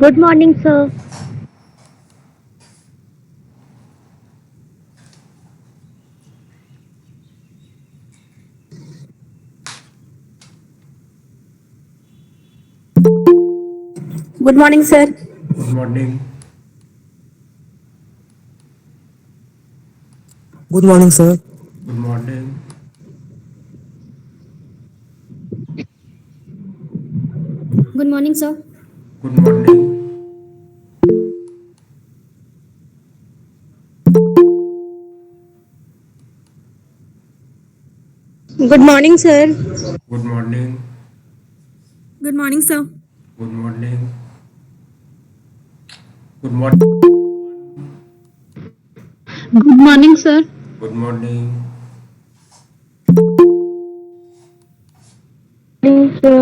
Good morning, sir. Good morning, sir. Good morning. Good morning, sir. Good morning. Good morning, sir. Good morning. Good morning, sir. Good morning. Good morning, sir. Good morning. Good morning. Good morning, sir. Good morning. Morning, sir.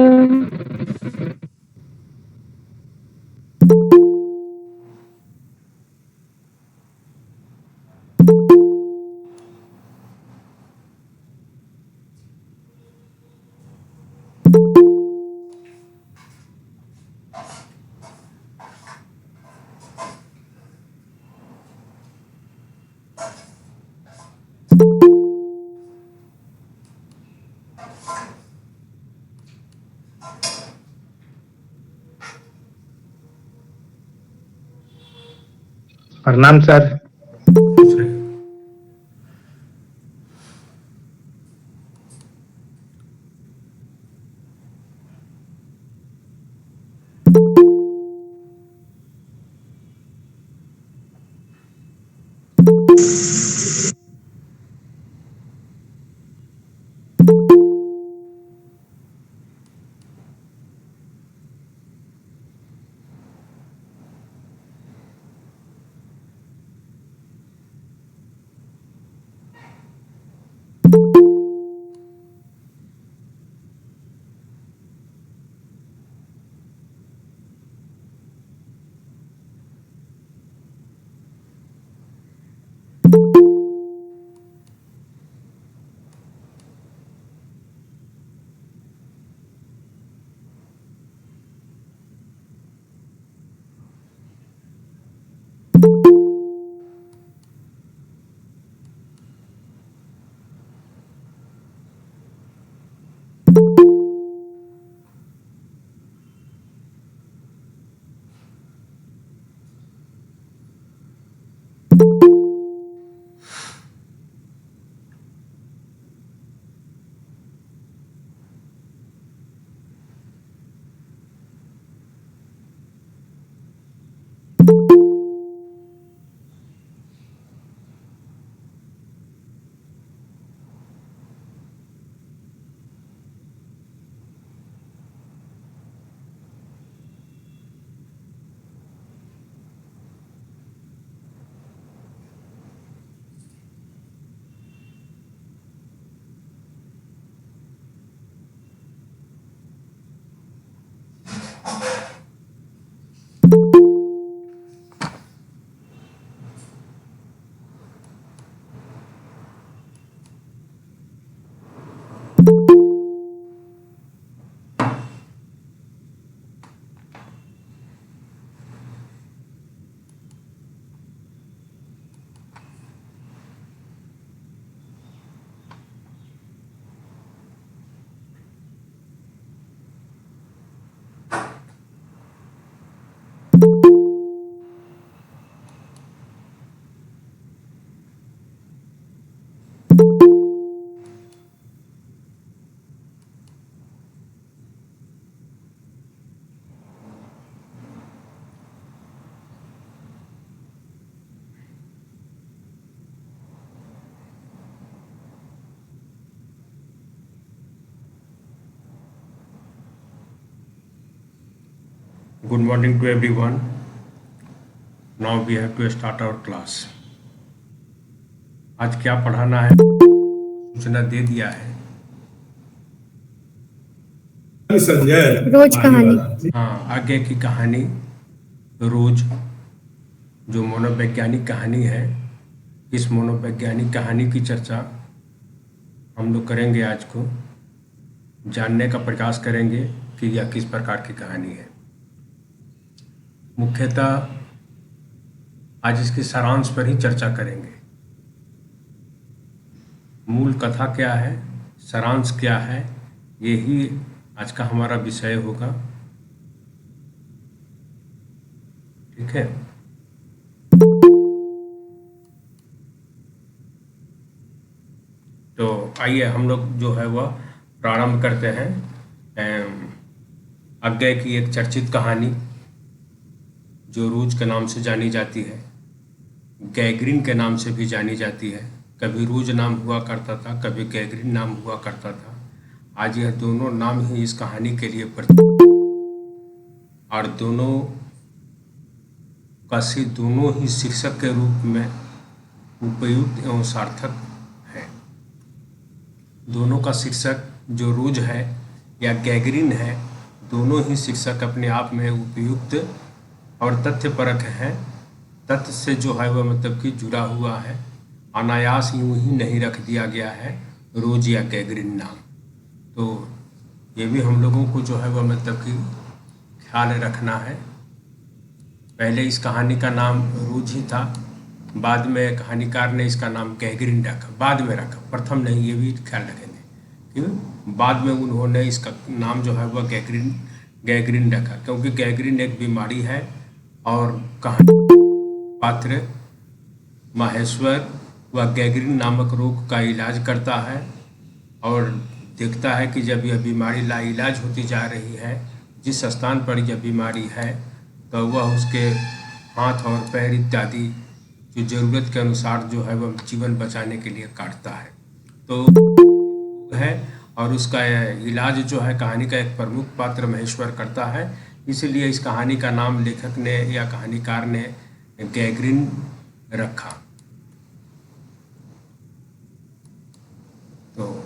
प्रणाम sir. खुश रहे। Good morning to everyone. Now we have to start our class. आज क्या पढ़ाना है सूचना दे दिया है। संजय रोज कहानी। हाँ, आगे की कहानी रोज जो मनोवैज्ञानिक कहानी है, इस मनोवैज्ञानिक कहानी की चर्चा हम लोग करेंगे। आज को जानने का प्रयास करेंगे कि यह किस प्रकार की कहानी है। मुख्यतः आज इसके सारांश पर ही चर्चा करेंगे। मूल कथा क्या है, सारांश क्या है, यही आज का हमारा विषय होगा। ठीक है, तो आइए हम लोग जो है वह प्रारंभ करते हैं। अज्ञेय की एक चर्चित कहानी जो रूज के नाम से जानी जाती है, गैगरिन के नाम से भी जानी जाती है। कभी रूज नाम हुआ करता था, कभी गैगरिन नाम हुआ करता था। आज यह दोनों नाम ही इस कहानी के लिए और दोनों ही शीर्षक के रूप में उपयुक्त एवं सार्थक है। दोनों का शीर्षक जो रूज है या गैगरिन है, दोनों ही शीर्षक अपने आप में उपयुक्त और तथ्यपरक है। तथ्य से जो है वह मतलब कि जुड़ा हुआ है, अनायास यूं ही नहीं रख दिया गया है रोज या गैगरिन नाम। तो ये भी हम लोगों को जो है वह मतलब कि ख्याल रखना है। पहले इस कहानी का नाम रूज ही था, बाद में कहानीकार ने इसका नाम गैगरिन रखा, बाद में रखा, प्रथम नहीं, ये भी ख्याल रखेंगे क्यों बाद में उन्होंने इसका नाम जो है वह गैगरिन रखा, क्योंकि गैगरिन एक बीमारी है और कहानी पात्र माहेश्वर वह गैगरिन नामक रोग का इलाज करता है और देखता है कि जब यह बीमारी लाइलाज होती जा रही है, जिस स्थान पर यह बीमारी है, तो वह उसके हाथ और पैर इत्यादि जो ज़रूरत के अनुसार जो है वह जीवन बचाने के लिए काटता है। तो है और उसका इलाज जो है कहानी का एक प्रमुख पात्र महेश्वर करता है। इसलिए इस कहानी का नाम लेखक ने या कहानीकार ने गैगरिन रखा। तो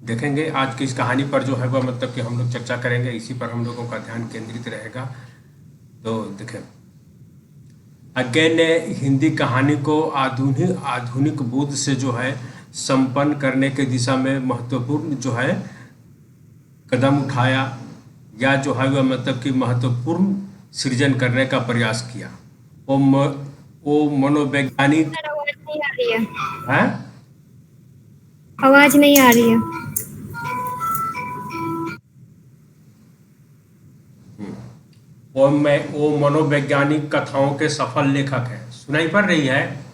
देखेंगे आज की इस कहानी पर जो है वह मतलब कि हम लोग चर्चा करेंगे, इसी पर हम लोगों का ध्यान केंद्रित रहेगा। तो देखें, अज्ञेय ने हिंदी कहानी को आधुनिक बोध से जो है संपन्न करने के दिशा में महत्वपूर्ण जो है कदम उठाया, या जो है वह मतलब कि महत्वपूर्ण सृजन करने का प्रयास किया। वो मनोवैज्ञानिक आवाज नहीं आ रही है। है, आवाज नहीं आ रही है। वो मनोवैज्ञानिक कथाओं के सफल लेखक हैं। सुनाई पड़ रही है?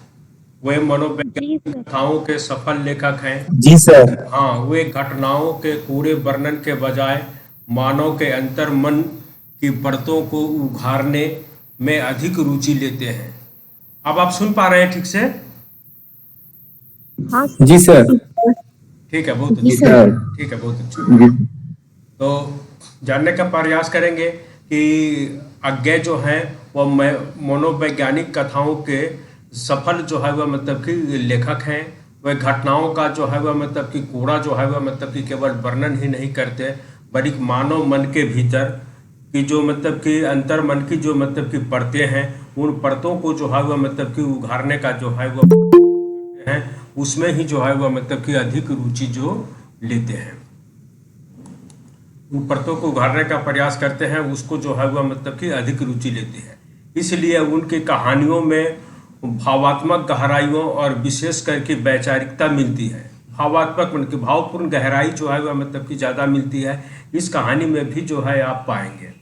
वे मनोवैज्ञानिक कथाओं के सफल लेखक हैं। जी सर। हाँ, वे घटनाओं के पूरे वर्णन के बजाय मानव के अंतर मन की परतों को उघाड़ने में अधिक रुचि लेते हैं। अब आप सुन पा रहे हैं ठीक से? हाँ जी सर। ठीक है, बहुत जी अच्छा। सर। ठीक है, बहुत अच्छा। तो जानने का प्रयास करेंगे कि अज्ञेय जो है वह मनोवैज्ञानिक कथाओं के सफल जो है वह मतलब कि लेखक हैं। वह घटनाओं का जो है वह मतलब कि कोड़ा जो है वह मतलब कि केवल वर्णन ही नहीं करते, बल्कि मानव मन के भीतर की जो मतलब कि अंतर मन की जो मतलब कि परतें हैं, उन परतों को जो है वह मतलब कि उघाड़ने का जो है वह है, उसमें ही जो है वह मतलब कि अधिक रुचि जो लेते हैं, उन परतों को उघाड़ने का प्रयास करते हैं, उसको जो है वह मतलब कि अधिक रुचि लेते हैं। इसलिए उनकी कहानियों में भावात्मक गहराइयों और विशेष करके वैचारिकता मिलती है। भावात्मक मतलब कि भावपूर्ण गहराई जो है वह मतलब कि ज़्यादा मिलती है, इस कहानी में भी जो है आप पाएंगे।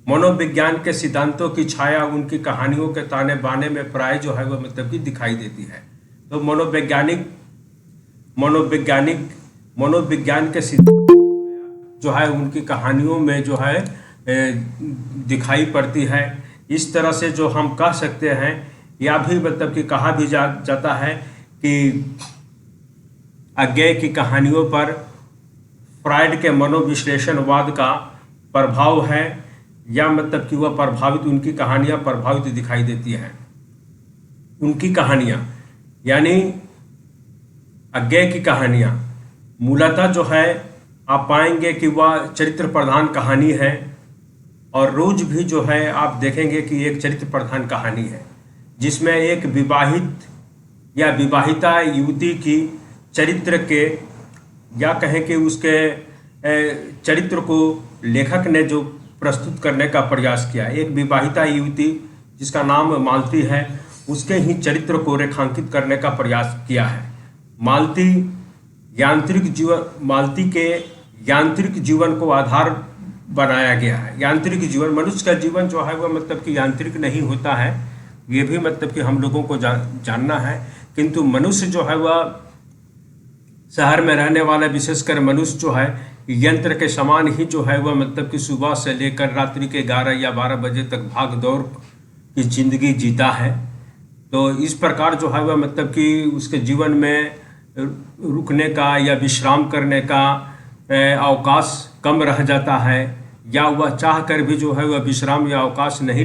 मनोविज्ञान के सिद्धांतों की छाया उनकी कहानियों के ताने बाने में प्राय जो है वह मतलब कि दिखाई देती है। तो मनोविज्ञान के सिद्धांत जो है उनकी कहानियों में जो है दिखाई पड़ती है। इस तरह से जो हम कह सकते हैं, या भी मतलब कि कहा भी जाता है कि अज्ञेय की कहानियों पर फ्रायड के मनोविश्लेषणवाद का प्रभाव है, या मतलब कि वह प्रभावित, उनकी कहानियाँ प्रभावित दिखाई देती हैं। उनकी कहानियाँ यानी अज्ञेय की कहानियाँ मूलतः जो है आप पाएंगे कि वह चरित्र प्रधान कहानी है, और रोज भी जो है आप देखेंगे कि एक चरित्र प्रधान कहानी है, जिसमें एक विवाहित या विवाहिता युवती की चरित्र के, या कहें कि उसके चरित्र को लेखक ने जो प्रस्तुत करने का प्रयास किया। एक विवाहिता युवती जिसका नाम मालती है, उसके ही चरित्र को रेखांकित करने का प्रयास किया है। मालती के यांत्रिक जीवन को आधार बनाया गया है। यांत्रिक जीवन, मनुष्य का जीवन जो है वह मतलब कि यांत्रिक नहीं होता है, ये भी मतलब कि हम लोगों को जानना है। किंतु मनुष्य जो है वह शहर में रहने वाला, विशेषकर मनुष्य जो है यंत्र के समान ही जो है वह मतलब कि सुबह से लेकर रात्रि के 11 या 12 बजे तक भाग दौड़ की जिंदगी जीता है। तो इस प्रकार जो है वह मतलब कि उसके जीवन में रुकने का या विश्राम करने का अवकाश कम रह जाता है, या वह चाह कर भी जो है वह विश्राम या अवकाश नहीं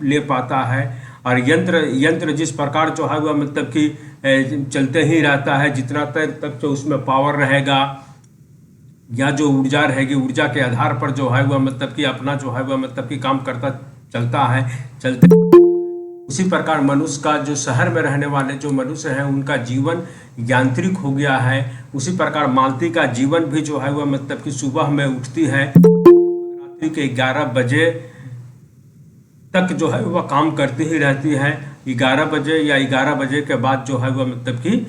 ले पाता है। और यंत्र जिस प्रकार जो है वह मतलब कि चलते ही रहता है, जितना तक जो उसमें पावर रहेगा या जो ऊर्जा रहेगी, ऊर्जा के आधार पर जो है वह मतलब कि अपना जो है वह मतलब कि काम करता चलता है। उसी प्रकार मनुष्य का जो शहर में रहने वाले जो मनुष्य हैं उनका जीवन यांत्रिक हो गया है। उसी प्रकार मालती का जीवन भी जो है वह मतलब कि सुबह में उठती है, रात्रि के 11 बजे तक जो है वह काम करती ही रहती है। 11 बजे या 11 बजे के बाद जो है वह मतलब कि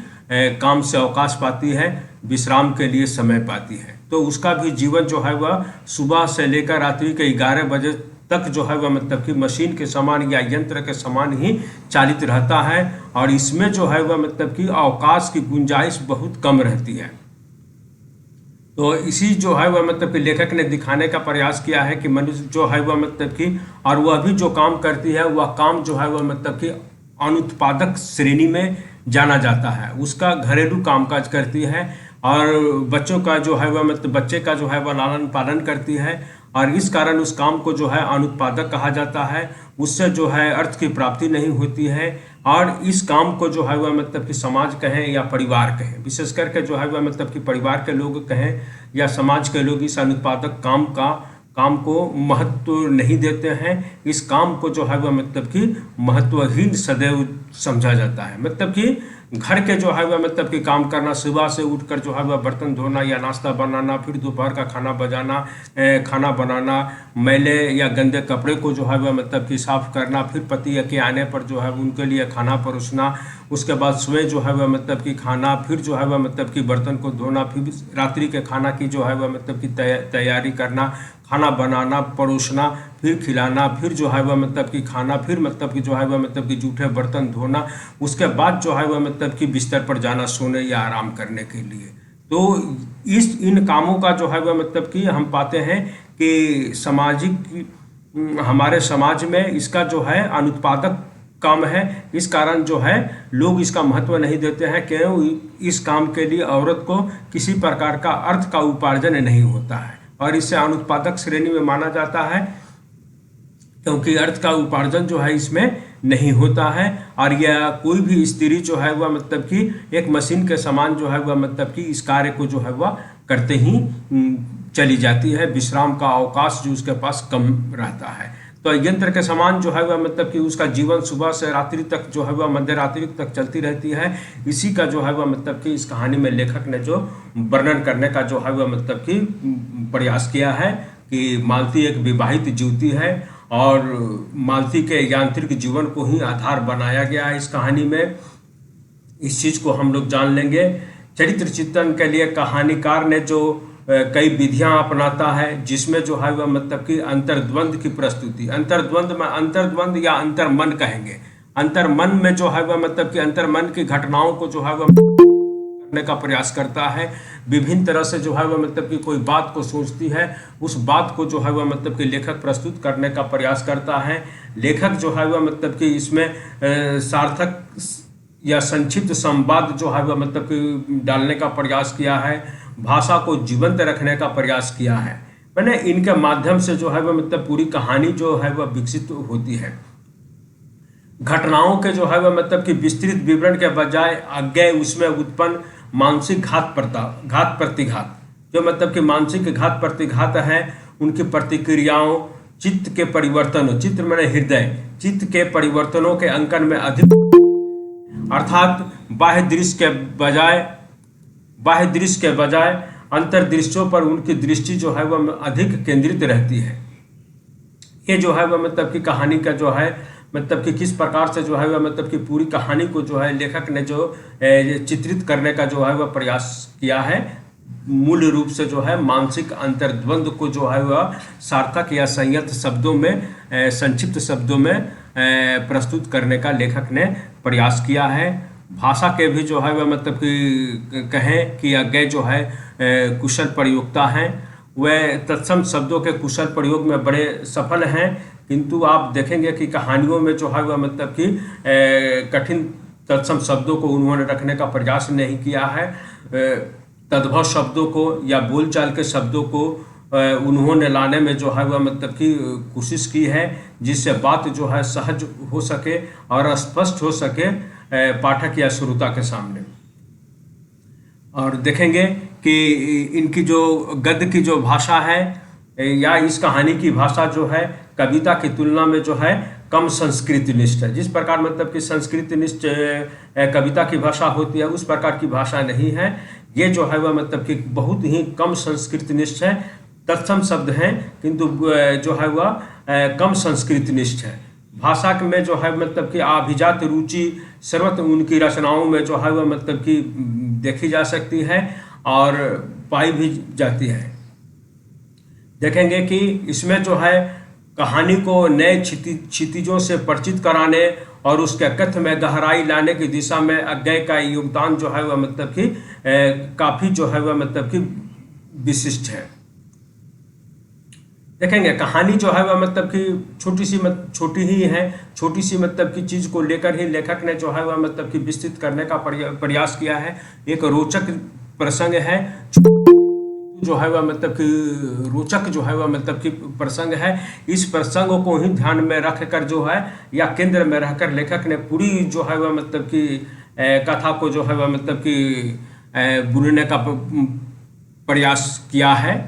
काम से अवकाश पाती है, विश्राम के लिए समय पाती है। तो उसका भी जीवन जो है वह सुबह से लेकर रात्रि के 11 बजे तक जो है वह मतलब कि मशीन के समान या यंत्र के समान ही चालित रहता है। और इसमें जो है वह मतलब कि अवकाश की गुंजाइश बहुत कम रहती है। तो इसी जो है वह मतलब कि लेखक ने दिखाने का प्रयास किया है कि मनुष्य जो है वह मतलब कि, और वह भी जो काम करती है वह काम जो है वह मतलब कि अनुत्पादक श्रेणी में जाना जाता है। उसका घरेलू कामकाज करती है और बच्चों का जो है वह मतलब बच्चे का जो है वह लालन पालन करती है, और इस कारण उस काम को जो है अनुत्पादक कहा जाता है। उससे जो है अर्थ की प्राप्ति नहीं होती है, और इस काम को जो है वह मतलब कि समाज कहें या परिवार कहें, विशेष करके जो है वह मतलब कि परिवार के लोग कहें या समाज के लोग इस अनुत्पादक काम को महत्व नहीं देते हैं। इस काम को जो है वह मतलब कि महत्वहीन सदैव समझा जाता है। मतलब कि घर के जो है वह मतलब कि काम करना, सुबह से उठकर जो है वह बर्तन धोना या नाश्ता बनाना, फिर दोपहर का खाना बनाना, मैले या गंदे कपड़े को जो है वह मतलब कि साफ करना, फिर पति के आने पर जो है उनके लिए खाना परोसना, उसके बाद सुबह जो है वह मतलब कि खाना, फिर जो है वह मतलब कि बर्तन को धोना, फिर रात्रि के खाना की जो है वह मतलब कि तैयारी करना, खाना बनाना, परोसना, फिर खिलाना, फिर जो है वह मतलब कि खाना, फिर मतलब कि जो है वह मतलब कि जूठे बर्तन धोना, उसके बाद जो है वह मतलब कि बिस्तर पर जाना सोने या आराम करने के लिए। तो इन कामों का जो है वह मतलब कि हम पाते हैं कि हमारे समाज में इसका जो है अनुत्पादक काम है। इस कारण जो है लोग इसका महत्व नहीं देते हैं, क्यों इस काम के लिए औरत को किसी प्रकार का अर्थ का उपार्जन नहीं होता है, और इसे अनुत्पादक श्रेणी में माना जाता है क्योंकि अर्थ का उपार्जन जो है इसमें नहीं होता है। और यह कोई भी स्त्री जो है वह मतलब कि एक मशीन के समान जो है वह मतलब कि इस कार्य को जो है वह करते ही चली जाती है। विश्राम का अवकाश जो उसके पास कम रहता है। तो यंत्र के समान जो है वह मतलब कि उसका जीवन सुबह से रात्रि तक जो है वह मध्य रात्रि तक चलती रहती है। इसी का जो है वह मतलब कि इस कहानी में लेखक ने जो वर्णन करने का जो है वह मतलब कि प्रयास किया है कि मालती एक विवाहित युवती है और मालती के यांत्रिक जीवन को ही आधार बनाया गया है इस कहानी में। इस चीज़ को हम लोग जान लेंगे। चरित्र चित्रण के लिए कहानीकार ने जो कई विधियां अपनाता है, जिसमें जो है वह मतलब कि अंतर्द्वंद की प्रस्तुति, अंतर्द्वंद या अंतर्मन कहेंगे। अंतर्मन में जो है वह मतलब कि अंतर्मन की घटनाओं को जो है वह करने का प्रयास करता है। विभिन्न तरह से जो है वह मतलब कि कोई बात को सोचती है, उस बात को जो है वह मतलब कि लेखक प्रस्तुत करने का प्रयास करता है। लेखक जो है वह मतलब कि इसमें सार्थक या संक्षिप्त संवाद जो है वह मतलब कि डालने का प्रयास किया है। भाषा को जीवंत रखने का प्रयास किया है। मैंने इनके माध्यम से जो है वह मतलब पूरी कहानी जो है वह विकसित होती है। घटनाओं के जो है वह मतलब कि विस्तृत विवरण के बजाय अज्ञेय उसमें उत्पन्न मानसिक घात प्रतिघात, जो मतलब कि मानसिक घात प्रतिघात है, उनकी प्रतिक्रियाओं, चित्त के परिवर्तन, चित्त माने हृदय, चित्त के परिवर्तनों के अंकन में अधिक, अर्थात बाह्य दृश्य के बजाय अंतर्दृश्यों पर उनकी दृष्टि जो है वह अधिक केंद्रित रहती है। ये जो है वह मतलब कि कहानी का जो है मतलब कि किस प्रकार से जो है वह मतलब कि पूरी कहानी को जो है लेखक ने जो चित्रित करने का जो है वह प्रयास किया है। मूल रूप से जो है मानसिक अंतर्द्वंद को जो है वह सार्थक या संयत शब्दों में संक्षिप्त शब्दों में प्रस्तुत करने का लेखक ने प्रयास किया है। भाषा के भी जो है वह मतलब कि कहें कि अज्ञे जो है कुशल प्रयोक्ता हैं, वह तत्सम शब्दों के कुशल प्रयोग में बड़े सफल हैं, किंतु आप देखेंगे कि कहानियों में जो है वह मतलब कि कठिन तत्सम शब्दों को उन्होंने रखने का प्रयास नहीं किया है। तद्भव शब्दों को या बोलचाल के शब्दों को उन्होंने लाने में जो है वह मतलब कि कोशिश की है, जिससे बात जो है सहज हो सके और स्पष्ट हो सके पाठक या श्रोता के सामने। और देखेंगे कि इनकी जो गद्य की जो भाषा है या इस कहानी की भाषा जो है कविता की तुलना में जो है कम संस्कृतनिष्ठ है। जिस प्रकार मतलब कि संस्कृतनिष्ठ कविता की भाषा होती है उस प्रकार की भाषा नहीं है। ये जो है वह मतलब कि बहुत ही कम संस्कृतनिष्ठ है। तत्सम शब्द हैं किंतु जो है वह कम संस्कृतनिष्ठ है। भाषा में जो है मतलब कि अभिजात रुचि सर्वत्र उनकी रचनाओं में जो है वह मतलब कि देखी जा सकती है और पाई भी जाती है। देखेंगे कि इसमें जो है कहानी को नए क्षितिजों से परिचित कराने और उसके कथ्य में गहराई लाने की दिशा में अज्ञे का योगदान जो है वह मतलब कि काफ़ी जो है वह मतलब कि विशिष्ट है। देखेंगे कहानी जो है वह मतलब कि छोटी ही है, छोटी सी मतलब की चीज़ को लेकर ही लेखक ने जो है वह मतलब कि विस्तृत करने का प्रयास किया है। एक रोचक प्रसंग है जो है वह मतलब कि रोचक जो है वह मतलब कि प्रसंग है। इस प्रसंग को ही ध्यान में रख कर जो है या केंद्र में रहकर लेखक ने पूरी जो है वह मतलब कि कथा को जो है वह मतलब कि बुनने का प्रयास किया है।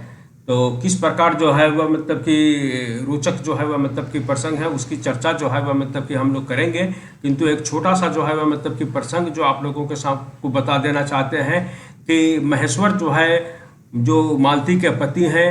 तो किस प्रकार जो है वह मतलब कि रोचक जो है वह मतलब कि प्रसंग है उसकी चर्चा जो है वह मतलब कि हम लोग करेंगे, किंतु एक छोटा सा जो है वह मतलब कि प्रसंग जो आप लोगों के साथ को बता देना चाहते हैं कि महेश्वर जो है जो मालती के पति हैं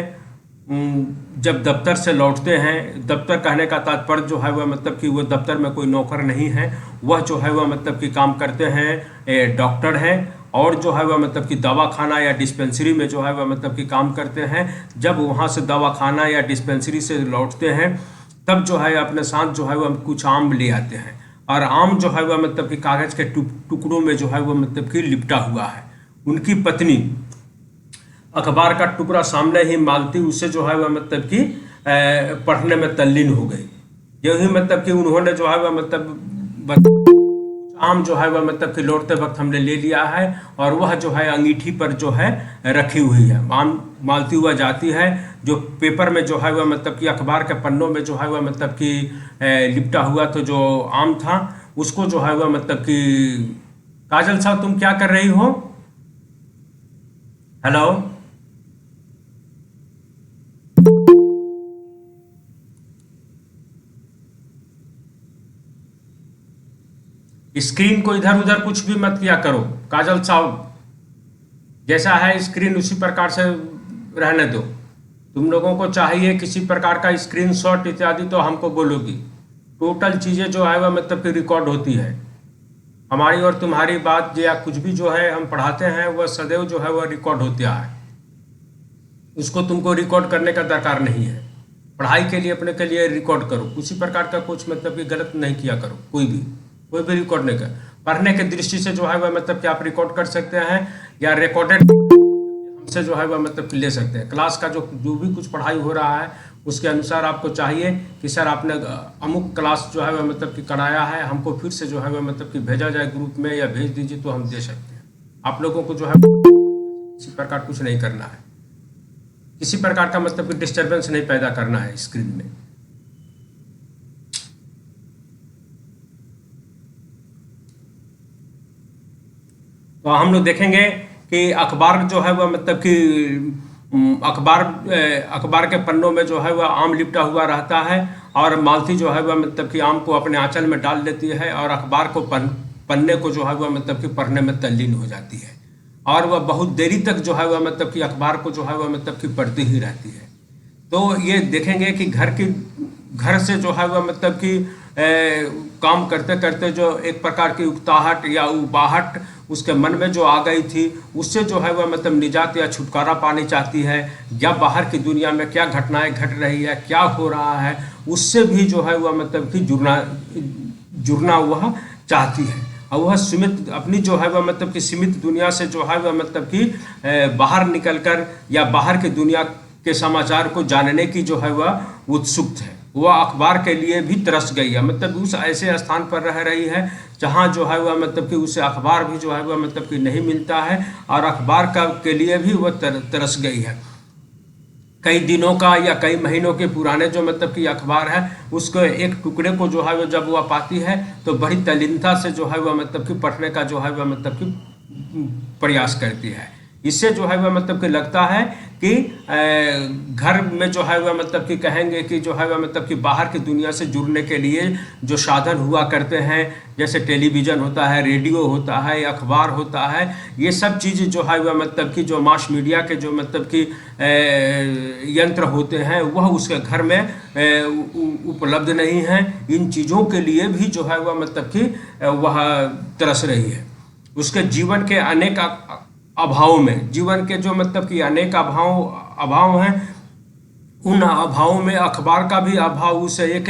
जब दफ्तर से लौटते हैं, दफ्तर कहने का तात्पर्य जो है वह मतलब कि वो दफ्तर में कोई नौकर नहीं है, वह जो है वह मतलब कि काम करते हैं, डॉक्टर हैं और जो है वह मतलब कि दवाखाना या डिस्पेंसरी में जो है वह मतलब कि काम करते हैं। जब वहाँ से दवाखाना या डिस्पेंसरी से लौटते हैं तब जो है अपने साथ जो है वह कुछ आम ले आते हैं और आम जो है वह मतलब कि कागज़ के टुकड़ों में जो है वह मतलब कि लिपटा हुआ है। उनकी पत्नी अखबार का टुकड़ा सामने ही मालती उससे जो है वह मतलब कि पढ़ने में तल्लीन हो गई। यही मतलब कि उन्होंने जो है वह मतलब आम जो है वह मतलब कि लौटते वक्त हमने ले लिया है और वह जो है अंगीठी पर जो है रखी हुई है। आम मालती हुआ जाती है, जो पेपर में जो है वह मतलब कि अखबार के पन्नों में जो है वह मतलब कि लिपटा हुआ तो जो आम था उसको जो है वह मतलब कि काजल साहब तुम क्या कर रही हो? हेलो स्क्रीन को इधर उधर कुछ भी मत किया करो काजल साहब, जैसा है स्क्रीन उसी प्रकार से रहने दो। तुम लोगों को चाहिए किसी प्रकार का स्क्रीनशॉट इत्यादि तो हमको बोलोगी। टोटल चीज़ें जो है वह मतलब कि रिकॉर्ड होती है। हमारी और तुम्हारी बात या कुछ भी जो है हम पढ़ाते हैं वह सदैव जो है वह रिकॉर्ड होता है। उसको तुमको रिकॉर्ड करने का दरकार नहीं है। पढ़ाई के लिए अपने के लिए रिकॉर्ड करो, किसी प्रकार का कुछ मतलब कि गलत नहीं किया करो। कोई भी रिकॉर्ड नहीं कर। पढ़ने के दृष्टि से जो है वह मतलब कि आप रिकॉर्ड कर सकते हैं या रिकॉर्डेड हमसे जो है वह मतलब कि ले सकते हैं। क्लास का जो भी कुछ पढ़ाई हो रहा है उसके अनुसार आपको चाहिए कि सर आपने अमुक क्लास जो है वह मतलब कि कराया है, हमको फिर से जो है वह मतलब कि भेजा जाए ग्रुप में या भेज दीजिए तो हम दे सकते हैं। आप लोगों को जो है किसी प्रकार कुछ नहीं करना है, किसी प्रकार का मतलब कि डिस्टर्बेंस नहीं पैदा करना है स्क्रीन में। तो हम लोग देखेंगे कि अखबार जो है वह मतलब कि अखबार के पन्नों में जो है वह आम लिपटा हुआ रहता है और मालती जो है वह मतलब कि आम को अपने आंचल में डाल देती है और अखबार को पन्ने को जो है वह मतलब कि पढ़ने में तल्लीन हो जाती है और वह बहुत देरी तक जो है वह मतलब कि अखबार को जो है वह मतलब कि पढ़ती ही रहती है। तो ये देखेंगे कि घर की घर से जो है वह मतलब कि काम करते करते जो एक प्रकार की उकताहट या उबाहट उसके मन में जो आ गई थी, उससे जो है वह मतलब निजात या छुटकारा पानी चाहती है, या बाहर की दुनिया में क्या घटनाएं घट रही है, क्या हो रहा है, उससे भी जो है वह मतलब कि जुड़ना वह चाहती है। और वह सीमित अपनी जो है वह मतलब कि सीमित दुनिया से जो है वह मतलब कि बाहर निकलकर या बाहर की दुनिया के समाचार को जानने की जो है वह उत्सुक है। वह अखबार के लिए भी तरस गई है, मतलब उस ऐसे स्थान पर रह रही है जहाँ जो है वह मतलब कि उसे अखबार भी जो है वह मतलब कि नहीं मिलता है, और अखबार के लिए भी वह तरस गई है। कई दिनों का या कई महीनों के पुराने जो मतलब कि अखबार है, उसको एक टुकड़े को जो है वो जब वह पाती है तो बड़ी तल्लीनता से जो है वह मतलब कि पढ़ने का जो है वह मतलब कि प्रयास करती है। इससे जो है वह मतलब कि लगता है कि घर में जो है वह मतलब कि कहेंगे कि जो है वह मतलब कि बाहर की दुनिया से जुड़ने के लिए जो साधन हुआ करते हैं, जैसे टेलीविज़न होता है, रेडियो होता है, अखबार होता है, ये सब चीज़ जो है वह मतलब कि जो मास मीडिया के जो मतलब कि यंत्र होते हैं वह उसके घर में उपलब्ध नहीं हैं। इन चीज़ों के लिए भी जो है वह मतलब कि वह तरस रही है। उसके जीवन के अनेक अभाव में, जीवन के जो मतलब कि अनेक अभाव हैं, उन अभावों में अखबार का भी अभाव उसे एक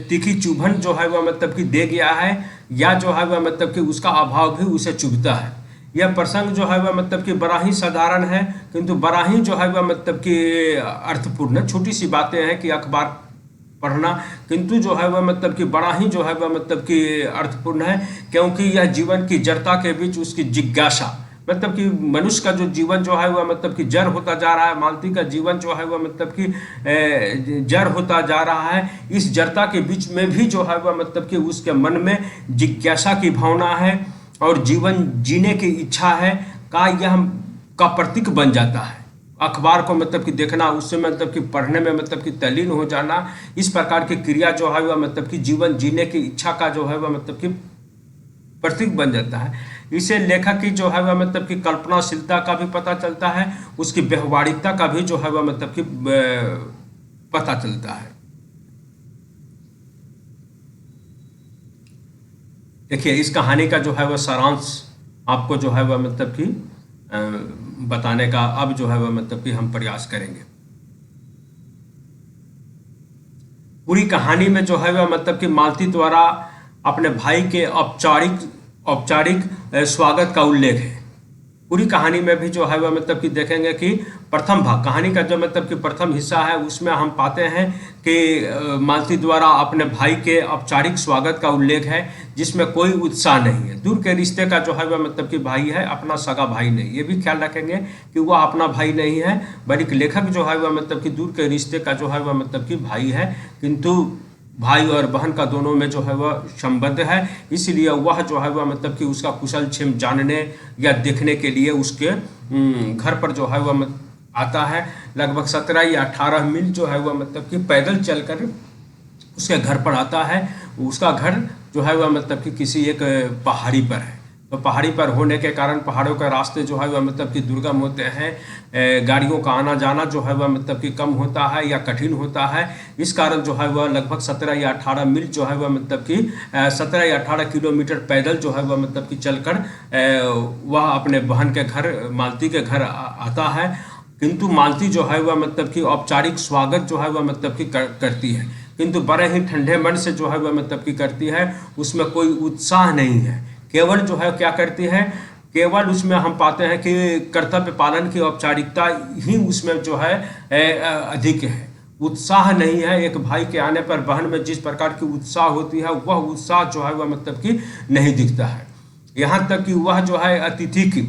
तीखी चुभन जो है वह मतलब कि दे गया है, या जो है वह मतलब कि उसका अभाव भी उसे चुभता है। यह प्रसंग जो है वह मतलब कि बड़ा ही साधारण है, किंतु बड़ा ही जो है वह मतलब कि अर्थपूर्ण। छोटी सी बातें हैं कि अखबार पढ़ना, किंतु जो है वह मतलब कि बड़ा ही जो है वह मतलब कि अर्थपूर्ण है, क्योंकि यह जीवन की जड़ता के बीच उसकी जिज्ञासा, मतलब कि मनुष्य का जो जीवन जो है वह मतलब कि जड़ होता जा रहा है, मालती का जीवन जो है वह मतलब कि जड़ होता जा रहा है। इस जड़ता के बीच में भी जो है वह मतलब कि उसके मन में जिज्ञासा की भावना है और जीवन जीने की इच्छा है का प्रतीक बन जाता है। अखबार को मतलब कि देखना, उससे मतलब कि पढ़ने में मतलब कि तल्लीन हो जाना, इस प्रकार की क्रिया जो है वह मतलब कि जीवन जीने की इच्छा का जो है वह मतलब कि प्रतीक बन जाता है। इसे लेखक की जो है वह मतलब कि कल्पनाशीलता का भी पता चलता है, उसकी व्यवहारिकता का भी जो है वह मतलब कि पता चलता है। देखिए, इस कहानी का जो है वह सारांश आपको जो है वह मतलब कि बताने का अब जो है वह मतलब कि हम प्रयास करेंगे। पूरी कहानी में जो है वह मतलब कि मालती द्वारा अपने भाई के औपचारिक स्वागत का उल्लेख है। पूरी कहानी में भी जो है वह मतलब कि देखेंगे कि प्रथम भाग कहानी का जो मतलब कि प्रथम हिस्सा है, उसमें हम पाते हैं कि मालती द्वारा अपने भाई के औपचारिक स्वागत का उल्लेख है, जिसमें कोई उत्साह नहीं है। दूर के रिश्ते का जो है वह मतलब कि भाई है, अपना सगा भाई नहीं। ये भी ख्याल रखेंगे कि वह अपना भाई नहीं है, बल्कि लेखक जो है वह मतलब कि दूर के रिश्ते का जो है वह मतलब कि भाई है, किंतु भाई और बहन का दोनों में जो है वह संबंध है। इसलिए वह जो है वह मतलब कि उसका कुशल क्षेम जानने या देखने के लिए उसके घर पर जो है वह आता है। लगभग 17 या 18 मील जो है वह मतलब कि पैदल चलकर उसके घर पर आता है। उसका घर जो है वह मतलब कि किसी एक पहाड़ी पर है, तो पहाड़ी पर होने के कारण पहाड़ों के रास्ते जो है वह मतलब कि दुर्गम होते हैं, गाड़ियों का आना जाना जो है वह मतलब कि कम होता है या कठिन होता है। इस कारण जो है वह लगभग 17 या 18 मील जो है वह मतलब कि 17 या 18 किलोमीटर पैदल जो है वह मतलब कि चलकर वह अपने बहन के घर मालती के घर आता है। किंतु मालती जो है वह मतलब कि औपचारिक स्वागत जो है वह मतलब कि करती है, किंतु बड़े ही ठंडे मन से जो है वह मतलब कि करती है। उसमें कोई उत्साह नहीं है, केवल जो है क्या करती है, केवल उसमें हम पाते हैं कि कर्तव्य पालन की औपचारिकता ही उसमें जो है अधिक है। उत्साह नहीं है। एक भाई के आने पर बहन में जिस प्रकार की उत्साह होती है, वह उत्साह जो है वह मतलब कि नहीं दिखता है। यहाँ तक कि वह जो है अतिथि की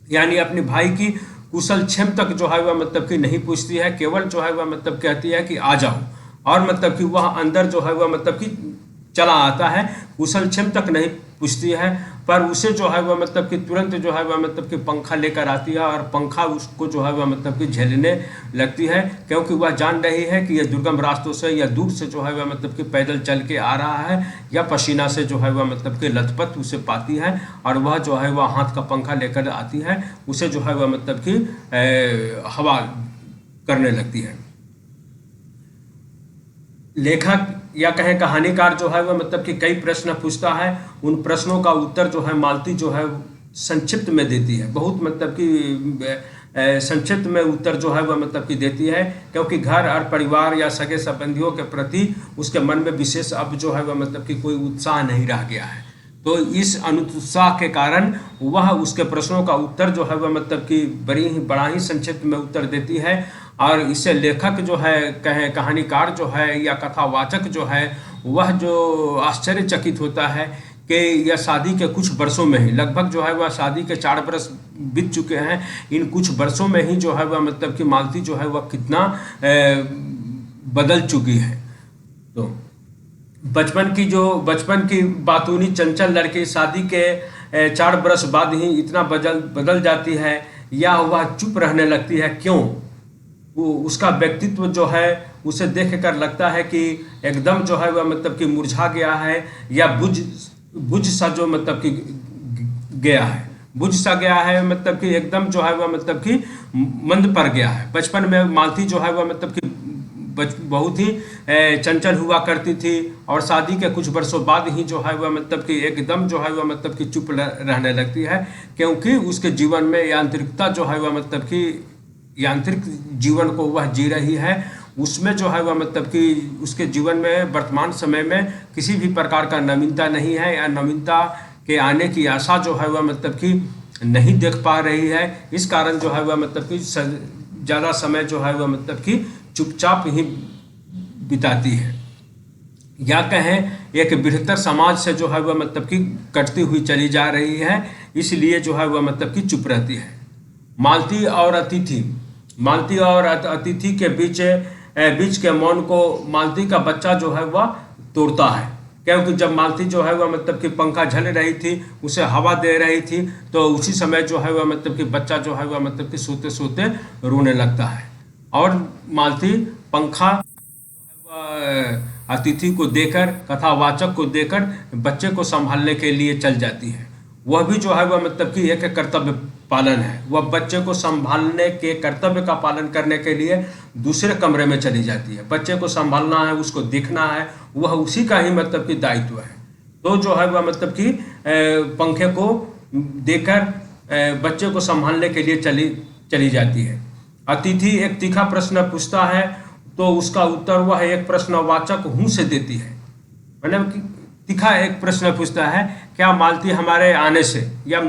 यानी अपने भाई की कुशल क्षेम तक जो है वह मतलब कि नहीं पूछती है, केवल जो है वह मतलब कहती है कि आ जाओ, और मतलब कि वह अंदर जो है वह मतलब कि चला आता है। कुशल क्षेम तक नहीं पूछती है, पर उसे जो है वह मतलब कि तुरंत जो है वह मतलब कि पंखा लेकर आती है, और पंखा उसको जो है वह मतलब कि झेलने लगती है, क्योंकि वह जान रही है कि यह दुर्गम रास्तों से या दूर से जो है वह मतलब कि पैदल चल के आ रहा है, या पसीना से जो है वह मतलब कि लथपथ उसे पाती है, और वह जो है वह हाथ का पंखा लेकर आती है, उसे जो है वह मतलब कि हवा करने लगती है। लेखक या कहें कहानीकार जो है वह मतलब कि कई प्रश्न पूछता है, उन प्रश्नों का उत्तर जो है मालती जो है संक्षिप्त में देती है, बहुत मतलब कि संक्षिप्त में उत्तर जो है वह मतलब कि देती है, क्योंकि घर और परिवार या सगे संबंधियों के प्रति उसके मन में विशेष अब जो है वह मतलब कि कोई उत्साह नहीं रह गया है। तो इस अनुत्साह के कारण वह उसके प्रश्नों का उत्तर जो है वह मतलब कि बड़ा ही संक्षिप्त में उत्तर देती है, और इससे लेखक जो है कहें कहानीकार जो है या कथावाचक जो है वह जो आश्चर्यचकित होता है कि यह शादी के कुछ वर्षों में ही, लगभग जो है वह शादी के 4 वर्ष बीत चुके हैं, इन कुछ वर्षों में ही जो है वह मतलब कि मालती जो है वह कितना बदल चुकी है। तो बचपन की बातूनी चंचल लड़की शादी के 4 वर्ष बाद ही इतना बदल जाती है, या वह चुप रहने लगती है, क्यों? वो उसका व्यक्तित्व जो है उसे देख कर लगता है कि एकदम जो है वह मतलब कि मुरझा गया है, या बुझ सा जो मतलब कि गया है, बुझ सा गया है, मतलब कि एकदम जो है वह मतलब कि मंद पड़ गया है। बचपन में मालती जो है वह मतलब कि बहुत ही चंचल हुआ करती थी, और शादी के कुछ वर्षों बाद ही जो है वह मतलब कि एकदम जो है वह मतलब कि चुप रहने लगती है, क्योंकि उसके जीवन में यांत्रिकता जो है वह मतलब कि यांत्रिक जीवन को वह जी रही है। उसमें जो है वह मतलब कि उसके जीवन में वर्तमान समय में किसी भी प्रकार का नवीनता नहीं है, या नवीनता के आने की आशा जो है वह मतलब कि नहीं देख पा रही है। इस कारण जो है वह मतलब कि ज़्यादा समय जो है वह मतलब कि चुपचाप ही बिताती है, या कहें एक बेहतर समाज से जो है वह मतलब कि कटती हुई चली जा रही है, इसलिए जो है वह मतलब कि चुप रहती है। मालती और अतिथि के बीच के मौन को मालती का बच्चा जो है वह तोड़ता है, क्योंकि जब मालती जो है वह मतलब कि पंखा झल रही थी, उसे हवा दे रही थी, तो उसी समय जो है वह मतलब कि बच्चा जो है वह मतलब कि सोते सोते रोने लगता है, और मालती पंखा अतिथि को देकर, कथावाचक को देकर बच्चे को संभालने के लिए चल जाती है। वह भी जो है वह मतलब कि एक कर्तव्य पालन है, वह बच्चे को संभालने के कर्तव्य का पालन करने के लिए दूसरे कमरे में चली जाती है। बच्चे को संभालना है, उसको देखना है, वह उसी का ही मतलब कि दायित्व है। तो जो है वह मतलब कि पंखे को देकर बच्चे को संभालने के लिए चली जाती है। अतिथि एक तीखा प्रश्न पूछता है, तो उसका उत्तर वह एक प्रश्नवाचक हूँ से देती है। मतलब कि तीखा एक प्रश्न पूछता है, क्या मालती हमारे आने से या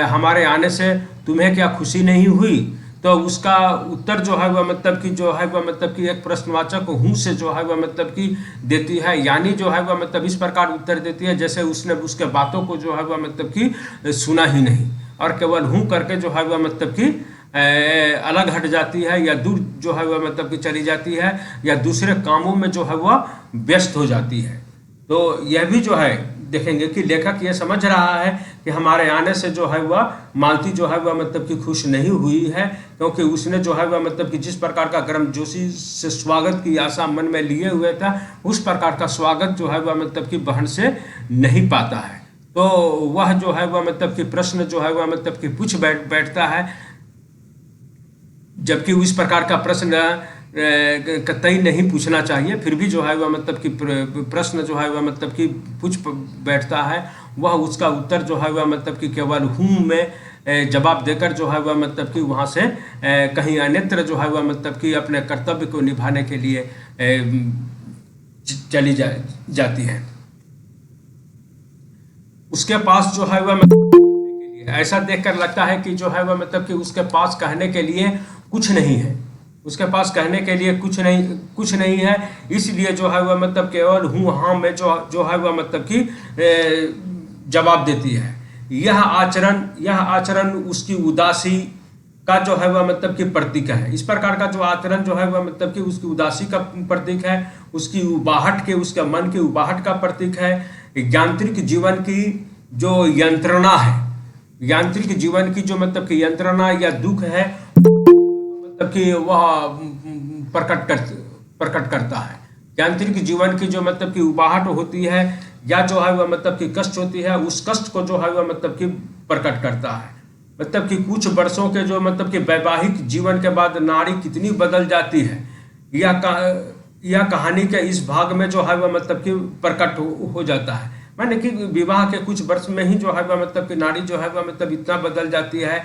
हमारे आने से तुम्हें क्या खुशी नहीं हुई? तो उसका उत्तर जो है वह मतलब कि एक प्रश्नवाचक हूँ से जो है वह मतलब कि देती है, यानी जो है वह मतलब इस प्रकार उत्तर देती है जैसे उसने उसके बातों को जो है वह मतलब कि सुना ही नहीं, और केवल हूँ करके जो है वह मतलब कि अलग हट जाती है, या दूर जो है वह मतलब कि चली जाती है, या दूसरे कामों में जो है वह व्यस्त हो जाती है। तो यह भी जो है देखेंगे कि लेखक ये समझ रहा है कि हमारे आने से जो है वह मालती जो है वह मतलब कि खुश नहीं हुई है, क्योंकि उसने जो है वह मतलब कि जिस प्रकार का गर्मजोशी से स्वागत की आशा मन में लिए हुए था, उस प्रकार का स्वागत जो है वह मतलब कि बहन से नहीं पाता है। तो वह जो है वह मतलब कि प्रश्न जो है वह मतलब कि पूछ बैठता है, जबकि उस प्रकार का प्रश्न कतई नहीं पूछना चाहिए, फिर भी जो है वह मतलब कि प्रश्न जो है वह मतलब कि पूछ बैठता है। वह उसका उत्तर जो है वह मतलब कि केवल हूँ में जवाब देकर जो है वह मतलब कि वहाँ से कहीं अन्यत्र जो है वह मतलब कि अपने कर्तव्य को निभाने के लिए चली जाती है। उसके पास जो है वह मतलब ऐसा देखकर लगता है कि जो है वह मतलब कि उसके पास कहने के लिए कुछ नहीं है, उसके पास कहने के लिए कुछ नहीं है, इसलिए जो है वह मतलब केवल हूँ हाँ में जो है वह मतलब कि जवाब देती है। यह आचरण उसकी उदासी का जो है वह मतलब कि प्रतीक है। इस प्रकार का जो आचरण जो है वह मतलब कि उसकी उदासी का प्रतीक है, उसकी उबाहट के, उसके मन की उबाहट का प्रतीक है। यांत्रिक जीवन की जो यंत्रणा है, यांत्रिक जीवन की जो मतलब कि यंत्रणा या दुख है, मतलब कि वह प्रकट करता है। यांत्रिक जीवन की जो मतलब कि उबाहट होती है, या जो है वह मतलब कि कष्ट होती है, उस कष्ट को जो है वह मतलब कि प्रकट करता है। मतलब कि कुछ वर्षों के जो मतलब कि वैवाहिक जीवन के बाद नारी कितनी बदल जाती है, यह कहानी के इस भाग में जो है वह मतलब कि प्रकट हो जाता है। माने कि विवाह के कुछ वर्ष में ही जो है वह मतलब कि नारी जो है वह मतलब इतना बदल जाती है।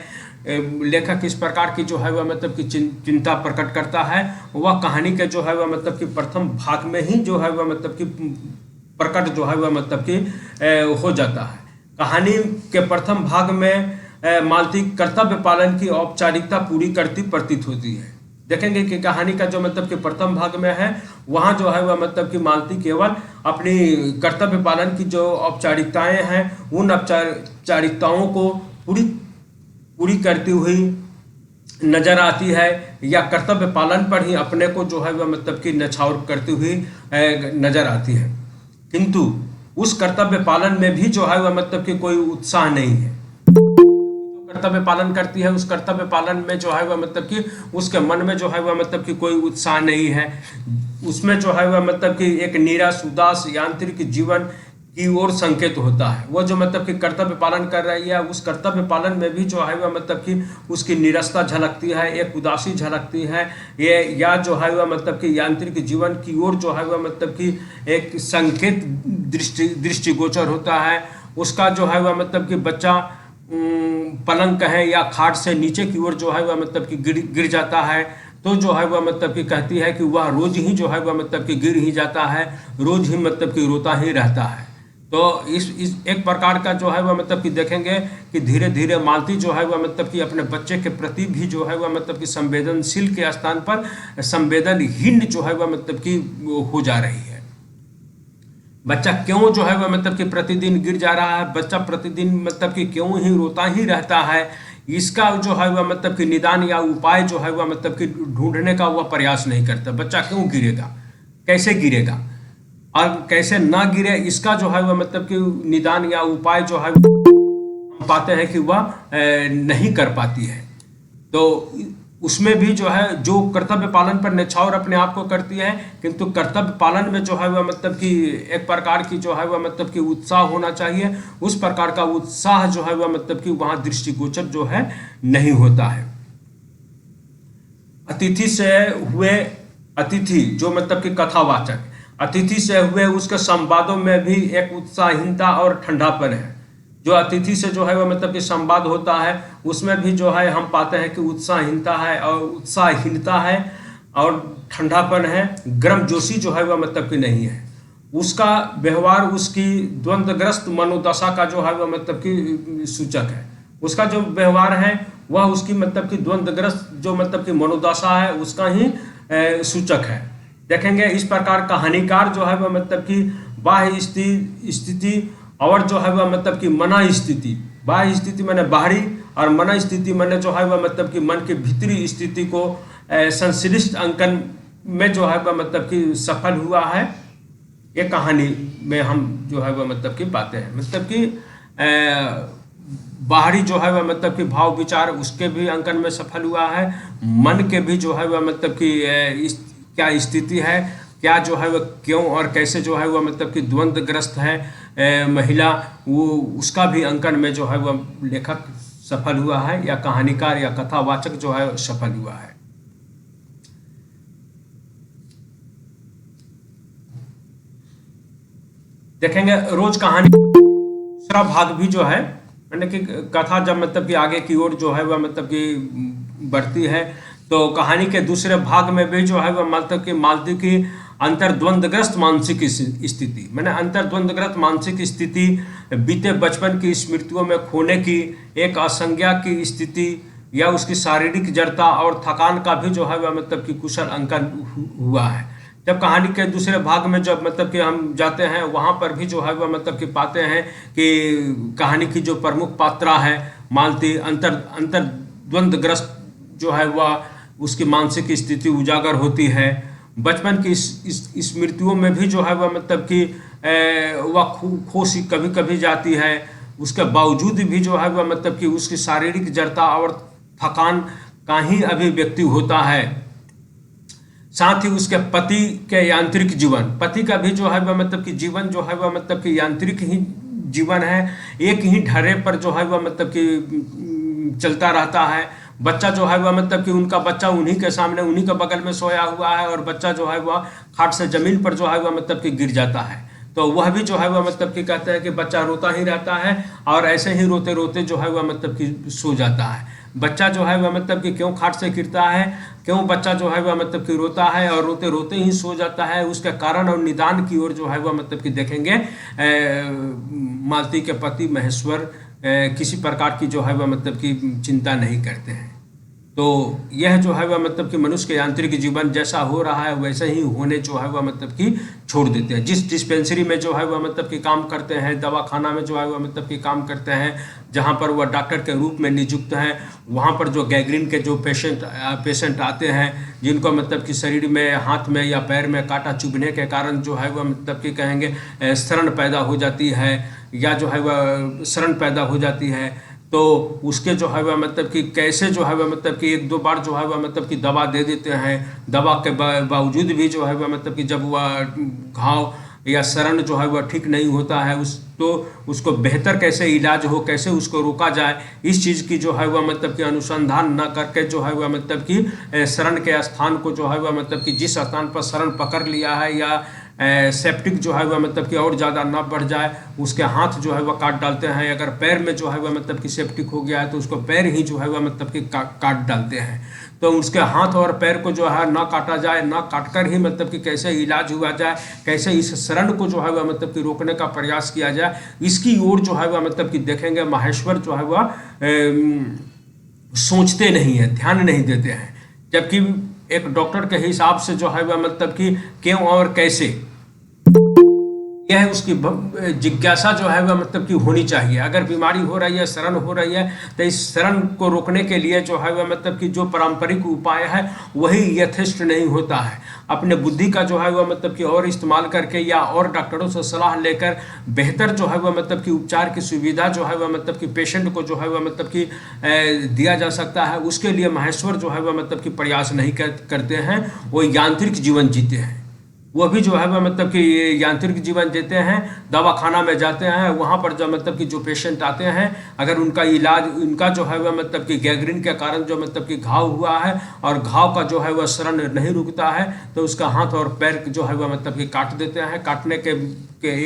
लेखक इस प्रकार की जो है वह मतलब कि चिंता प्रकट करता है। वह कहानी के जो है वह मतलब कि प्रथम भाग में ही जो है वह मतलब कि प्रकट जो है वह मतलब कि हो जाता है। कहानी के प्रथम भाग में मालती कर्तव्य पालन की औपचारिकता पूरी करती प्रतीत होती है। देखेंगे कि कहानी का जो मतलब कि प्रथम भाग में है वहाँ जो है वह मतलब कि मालती केवल अपनी कर्तव्य पालन की जो औपचारिकताएं हैं उन औपचारिकताओं को पूरी करती हुई नजर आती है, या कर्तव्य पालन पर ही अपने को जो है वह मतलब कि नछावर करती हुई नजर आती है। किंतु उस कर्तव्य पालन में भी जो है वह मतलब कि कोई उत्साह नहीं है। कर्तव्य पालन करती है उस कर्तव्य पालन में जो है वह मतलब कि उसके मन में जो है वह मतलब कि कोई उत्साह नहीं है। उसमें जो है वह मतलब कि एक नीरस उदास यांत्रिक जीवन की ओर संकेत होता है। वो जो मतलब कि कर्तव्य पालन कर रही है उस कर्तव्य पालन में भी जो है वह मतलब कि उसकी निरसता झलकती है, एक उदासी झलकती है। ये या जो है वह मतलब कि यांत्रिक जीवन की ओर जो है वह मतलब कि एक संकेत दृष्टिगोचर होता है। उसका जो है वह मतलब कि बच्चा पलंग कहे या खाट से नीचे की ओर जो है वह मतलब कि गिर जाता है, तो जो है वह मतलब कि कहती है कि वह रोज ही जो है वह मतलब कि गिर ही जाता है, रोज ही मतलब कि रोता ही रहता है। तो इस एक प्रकार का जो है वह मतलब कि देखेंगे कि धीरे धीरे मालती जो है वह मतलब कि अपने बच्चे के प्रति भी जो है वह मतलब कि संवेदनशील के स्थान पर संवेदनहीन जो है वह मतलब कि हो जा रही है। बच्चा क्यों जो है वह मतलब कि प्रतिदिन गिर जा रहा है, बच्चा प्रतिदिन मतलब कि क्यों ही रोता ही रहता है, इसका जो है वह मतलब कि निदान या उपाय जो है वह मतलब कि ढूंढने का वह प्रयास नहीं करता। बच्चा क्यों गिरेगा, कैसे गिरेगा और कैसे ना गिरे, इसका जो है वह मतलब कि निदान या उपाय जो है हम पाते हैं कि वह नहीं कर पाती है। तो उसमें भी जो है जो कर्तव्य पालन पर निछावर अपने आप को करती है, किंतु कर्तव्य पालन में जो है वह मतलब कि एक प्रकार की जो है वह मतलब कि उत्साह होना चाहिए, उस प्रकार का उत्साह जो है वह मतलब कि वहाँ दृष्टिगोचर जो है नहीं होता है। अतिथि से हुए अतिथि जो मतलब कि कथावाचक, अतिथि से हुए उसके संवादों में भी एक उत्साहहीनता और ठंडापन है। जो अतिथि से जो है वह मतलब कि संवाद होता है उसमें भी जो है हम पाते हैं कि उत्साहहीनता है और उत्साहहीनता है और ठंडापन है, गर्मजोशी जो है वह मतलब कि नहीं है। उसका व्यवहार उसकी द्वंद्वग्रस्त मनोदशा का जो है वह मतलब कि सूचक है। उसका जो व्यवहार है वह उसकी मतलब कि द्वंद्वग्रस्त जो मतलब कि मनोदशा है उसका ही सूचक है। देखेंगे इस प्रकार कहानीकार जो है वह मतलब कि बाह्य स्थिति और जो है वह मतलब कि मना स्थिति, बाह्य स्थिति माने बाहरी और मना स्थिति माने जो है वह मतलब कि मन की भीतरी स्थिति को संश्लिष्ट अंकन में जो है वह मतलब कि सफल हुआ है। ये कहानी में हम जो है वह मतलब कि पाते हैं, मतलब कि बाहरी जो है वह मतलब कि भाव विचार उसके भी अंकन में सफल हुआ है, मन के भी जो है वह मतलब कि क्या स्थिति है, क्या जो है वह क्यों और कैसे जो है वह मतलब कि द्वंद्वग्रस्त है महिला, वो उसका भी अंकन में जो है वह लेखक सफल हुआ है या कहानीकार या कथावाचक जो है सफल हुआ है। देखेंगे रोज कहानी दूसरा भाग भी जो है यानी कि कथा जब मतलब कि आगे की ओर जो है वह मतलब कि बढ़ती है तो कहानी के दूसरे भाग में भी जो है वह मतलब कि मालती की अंतर्द्वंद्वग्रस्त मानसिक स्थिति, मैंने अंतर्द्वंद्वग्रस्त मानसिक स्थिति, बीते बचपन की स्मृतियों में खोने की एक असंज्ञा की स्थिति या उसकी शारीरिक जड़ता और थकान का भी जो है वह मतलब कि कुशल अंकन हुआ है। जब कहानी के दूसरे भाग में जब मतलब कि हम जाते हैं वहाँ पर भी जो है वह मतलब कि पाते हैं कि कहानी की जो प्रमुख पात्रा है मालती अंतर्द्वंद्वग्रस्त जो है वह उसकी मानसिक स्थिति उजागर होती है। बचपन की स्मृतियों में भी जो है वह मतलब कि वह खोसी कभी कभी जाती है, उसके बावजूद भी जो है वह मतलब कि उसकी शारीरिक जड़ता और थकान का ही अभिव्यक्ति होता है। साथ ही उसके पति के यांत्रिक जीवन, पति का भी जो है वह मतलब कि जीवन जो है वह मतलब कि यांत्रिक ही जीवन है, एक ही ढर्रे पर जो है वह मतलब कि चलता रहता है। बच्चा जो है वह मतलब कि उनका बच्चा उन्हीं के सामने उन्हीं के बगल में सोया हुआ है और बच्चा जो है वह खाट से जमीन पर जो है वह मतलब कि गिर जाता है। तो वह भी जो है वह मतलब कि कहते हैं कि बच्चा रोता ही रहता है और ऐसे ही रोते रोते जो है वह मतलब कि सो जाता है। बच्चा जो है वह मतलब कि क्यों खाट से गिरता है, क्यों बच्चा जो है वह मतलब कि रोता है और रोते रोते ही सो जाता है, उसके कारण और निदान की ओर जो है वह मतलब कि देखेंगे मालती के पति महेश्वर किसी प्रकार की जो है वह मतलब कि चिंता नहीं करते हैं। तो यह जो है वह मतलब कि मनुष्य के यांत्रिक जीवन जैसा हो रहा है वैसे ही होने जो है वह मतलब कि छोड़ देते हैं। जिस डिस्पेंसरी में जो है वह मतलब कि काम करते हैं, दवाखाना में जो है वह मतलब कि काम करते हैं, जहाँ पर वह डॉक्टर के रूप में नियुक्त हैं, वहाँ पर जो गैंग्रीन के जो पेशेंट आते हैं जिनको मतलब कि शरीर में हाथ में या पैर में कांटा चुभने के कारण जो है वह मतलब कि कहेंगे शरण पैदा हो जाती है या जो है वह शरण पैदा हो जाती है, तो उसके जो है वह मतलब कि कैसे जो है वह मतलब कि एक दो बार जो है वह मतलब कि दवा दे देते हैं। दवा के बावजूद भी जो है वह मतलब कि जब वह घाव या शरण जो है वह ठीक नहीं होता है उसको बेहतर कैसे इलाज हो, कैसे उसको रोका जाए, इस चीज़ की जो है वह मतलब कि अनुसंधान न करके जो है वह मतलब कि शरण के स्थान को जो है वह मतलब कि जिस स्थान पर शरण पकड़ लिया है या सेप्टिक जो है वह मतलब कि और ज़्यादा ना बढ़ जाए उसके हाथ जो है वह काट डालते हैं। अगर पैर में जो है वह मतलब कि सेप्टिक हो गया है तो उसको पैर ही जो है वह मतलब कि काट डालते हैं। तो उसके हाथ और पैर को जो है ना काटा जाए, ना काटकर ही मतलब कि कैसे इलाज हुआ जाए, कैसे इस शरण को जो है वह मतलब कि रोकने का प्रयास किया जाए, इसकी ओर जो है वह मतलब कि देखेंगे माहेश्वर जो है वह सोचते नहीं है, ध्यान नहीं देते हैं। जबकि एक डॉक्टर के हिसाब से जो है वह मतलब कि क्यों और कैसे यह उसकी जिज्ञासा जो है वह मतलब कि होनी चाहिए। अगर बीमारी हो रही है, शरण हो रही है, तो इस शरण को रोकने के लिए जो है वह मतलब कि जो पारंपरिक उपाय है वही यथेष्ट नहीं होता है। अपने बुद्धि का जो है वह मतलब कि और इस्तेमाल करके या और डॉक्टरों से सलाह लेकर बेहतर जो है वह मतलब कि उपचार की सुविधा जो है वह मतलब कि पेशेंट को जो है वह मतलब कि दिया जा सकता है, उसके लिए माहेश्वर जो है वह मतलब कि प्रयास नहीं करते हैं। वो यांत्रिक जीवन जीते हैं, वो भी जो है वह मतलब कि यांत्रिक जीवन जीते हैं। दवाखाना में जाते हैं, वहाँ पर जो मतलब कि जो पेशेंट आते हैं अगर उनका इलाज उनका जो है वह मतलब कि गैंग्रीन के कारण जो मतलब कि घाव हुआ है और घाव का जो है वह शरण नहीं रुकता है तो उसका हाथ और पैर जो है वह मतलब कि काट देते हैं। काटने के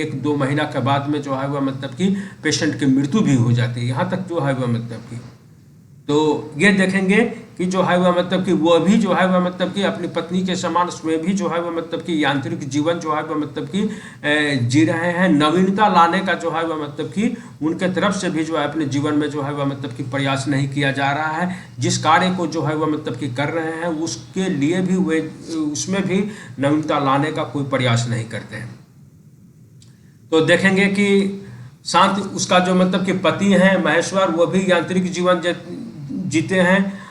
1-2 महीना के बाद में जो है वह मतलब कि पेशेंट की मृत्यु भी हो जाती है। यहाँ तक जो है वह मतलब कि तो ये देखेंगे कि जो है वह मतलब कि वो भी जो है वह मतलब कि अपनी पत्नी के समान स्वयं भी जो है वह मतलब कि यांत्रिक जीवन जो है वह मतलब कि जी रहे हैं। नवीनता लाने का जो है वह मतलब कि उनके तरफ से भी जो है अपने जीवन में जो है वह मतलब कि प्रयास नहीं किया जा रहा है। जिस कार्य को जो है वह मतलब कि कर रहे हैं उसके लिए भी वे उसमें भी नवीनता लाने का कोई प्रयास नहीं करते हैं। तो देखेंगे कि शांत उसका जो मतलब कि पति हैं महेश्वर, वो भी यांत्रिक जीवन जीते हैं।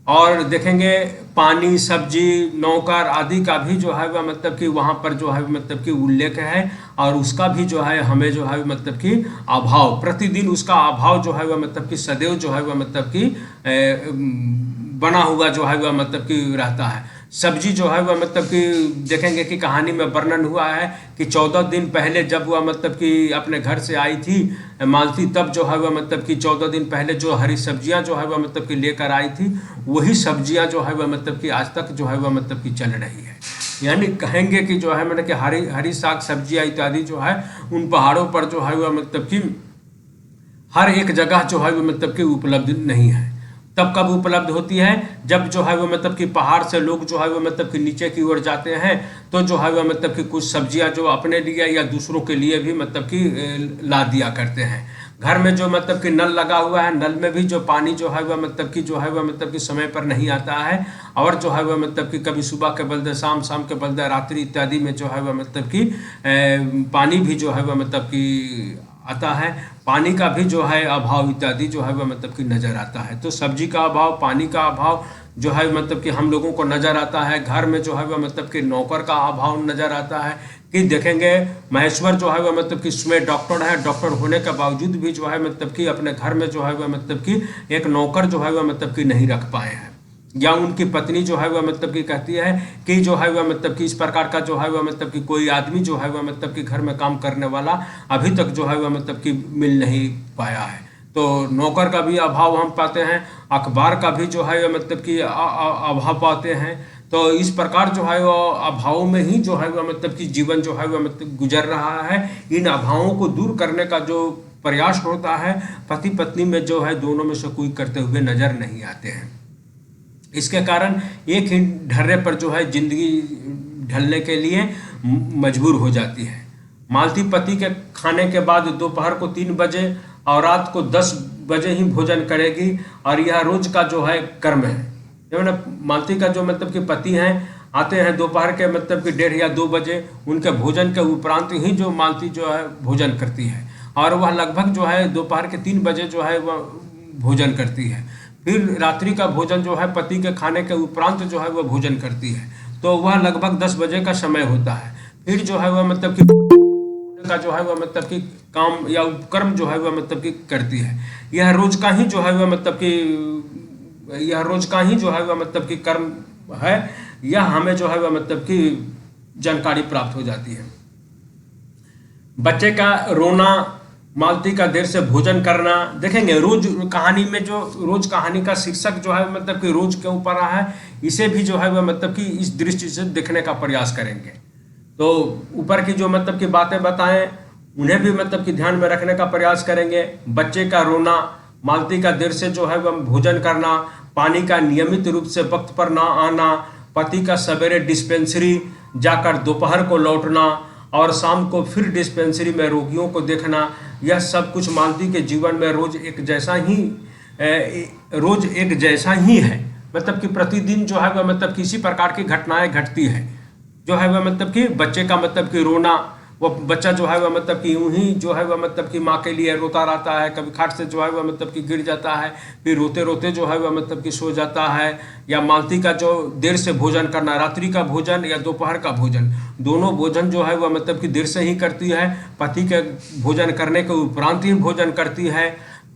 और देखेंगे पानी, सब्जी, नौकर आदि का भी जो है वह मतलब कि वहाँ पर जो है मतलब कि उल्लेख है और उसका भी जो है हमें जो है मतलब कि अभाव, प्रतिदिन उसका अभाव जो है वह मतलब कि सदैव जो है वह मतलब कि बना हुआ जो है वह मतलब कि रहता है। सब्जी जो है वह मतलब कि देखेंगे कि कहानी में वर्णन हुआ है कि 14 दिन पहले जब वह मतलब कि अपने घर से आई थी मालती, तब जो है वह मतलब कि 14 दिन पहले जो हरी सब्जियां जो है वह मतलब कि लेकर आई थी, वही सब्जियां जो है वह मतलब कि आज तक जो है वह मतलब कि चल रही है। यानी कहेंगे कि जो है मतलब कि हरी साग सब्जियां इत्यादि जो है उन पहाड़ों पर जो है वह मतलब कि हर एक जगह जो है वह मतलब कि उपलब्ध नहीं है। तब कब उपलब्ध होती है जब जो है वो मतलब कि पहाड़ से लोग जो है वो मतलब कि नीचे की ओर जाते हैं तो जो है वह मतलब कि कुछ सब्जियां जो अपने लिए या दूसरों के लिए भी मतलब कि ला दिया करते हैं। घर में जो मतलब कि नल लगा हुआ है, नल में भी जो पानी जो है वह मतलब कि जो है वह मतलब कि समय पर नहीं आता है और जो है वह मतलब कि कभी सुबह के बदले शाम, शाम के बदले रात्रि इत्यादि में जो है वह मतलब कि पानी भी जो है वह मतलब कि आता है। पानी का भी जो है अभाव इत्यादि जो है वह मतलब कि नज़र आता है। तो सब्जी का अभाव, पानी का अभाव जो है मतलब कि हम लोगों को नज़र आता है। घर में जो है वह मतलब कि नौकर का अभाव नज़र आता है कि देखेंगे महेश्वर जो है वह मतलब कि इसमें डॉक्टर है, डॉक्टर होने के बावजूद भी जो है मतलब कि अपने घर में जो है वह मतलब कि एक नौकर जो है वह मतलब कि नहीं रख पाए हैं। या उनकी पत्नी जो है वह मतलब कि कहती है कि जो है वह मतलब कि इस प्रकार का जो है वह मतलब कि कोई आदमी जो है वह मतलब कि घर में काम करने वाला अभी तक जो है वह मतलब कि मिल नहीं पाया है। तो नौकर का भी अभाव हम पाते हैं अखबार का भी जो है मतलब कि अभाव पाते हैं। तो इस प्रकार जो है वो अभाव में ही जो है वह मतलब कि जीवन जो है वह मतलब गुजर रहा है। इन अभावों को दूर करने का जो प्रयास होता है पति पत्नी में जो है दोनों में से कोई करते हुए नजर नहीं आते हैं। इसके कारण एक ही ढर्रे पर जो है जिंदगी ढलने के लिए मजबूर हो जाती है। मालती पति के खाने के बाद दोपहर को 3 बजे और रात को 10 बजे ही भोजन करेगी और यह रोज का जो है कर्म है। मालती का जो मतलब कि पति हैं आते हैं दोपहर के मतलब कि 1:30 या 2 बजे, उनके भोजन के उपरांत ही जो मालती जो है भोजन करती है और वह लगभग जो है दोपहर के 3 बजे जो है वह भोजन करती है। फिर रात्रि का भोजन जो है पति के खाने के उपरांत जो है वह भोजन करती है, तो वह लगभग 10 बजे का समय होता है। फिर जो है वह मतलब कि का जो है वह मतलब कि काम या उपक्रम जो है वह मतलब कि करती है। यह रोज का ही जो है वह मतलब कि कर्म है। यह हमें जो है वह मतलब कि जानकारी प्राप्त हो जाती है। बच्चे का रोना, मालती का देर से भोजन करना। देखेंगे रोज कहानी में जो रोज कहानी का शीर्षक जो है मतलब कि रोज के ऊपर रहा है, इसे भी जो है वह मतलब कि इस दृष्टि से देखने का प्रयास करेंगे। तो ऊपर की जो मतलब की बातें बताएं उन्हें भी मतलब कि ध्यान में रखने का प्रयास करेंगे। बच्चे का रोना, मालती का देर से जो है वह भोजन करना, पानी का नियमित रूप से वक्त पर ना आना, पति का सवेरे डिस्पेंसरी जाकर दोपहर को लौटना और शाम को फिर डिस्पेंसरी में रोगियों को देखना, यह सब कुछ मालती के जीवन में रोज एक जैसा ही है। मतलब कि प्रतिदिन जो है वह मतलब किसी प्रकार की घटनाएं घटती है। जो है वह मतलब कि बच्चे का मतलब कि रोना, वो बच्चा जो है वह मतलब कि यूं ही जो है वह मतलब कि माँ के लिए रोता रहता है। कभी खाट से जो है वह मतलब कि गिर जाता है, फिर रोते रोते जो है वह मतलब कि सो जाता है। या मालती का जो देर से भोजन करना, रात्रि का भोजन या दोपहर का भोजन, दोनों भोजन जो है वह मतलब कि देर से ही करती है। पति के भोजन करने के उपरांत ही भोजन करती है।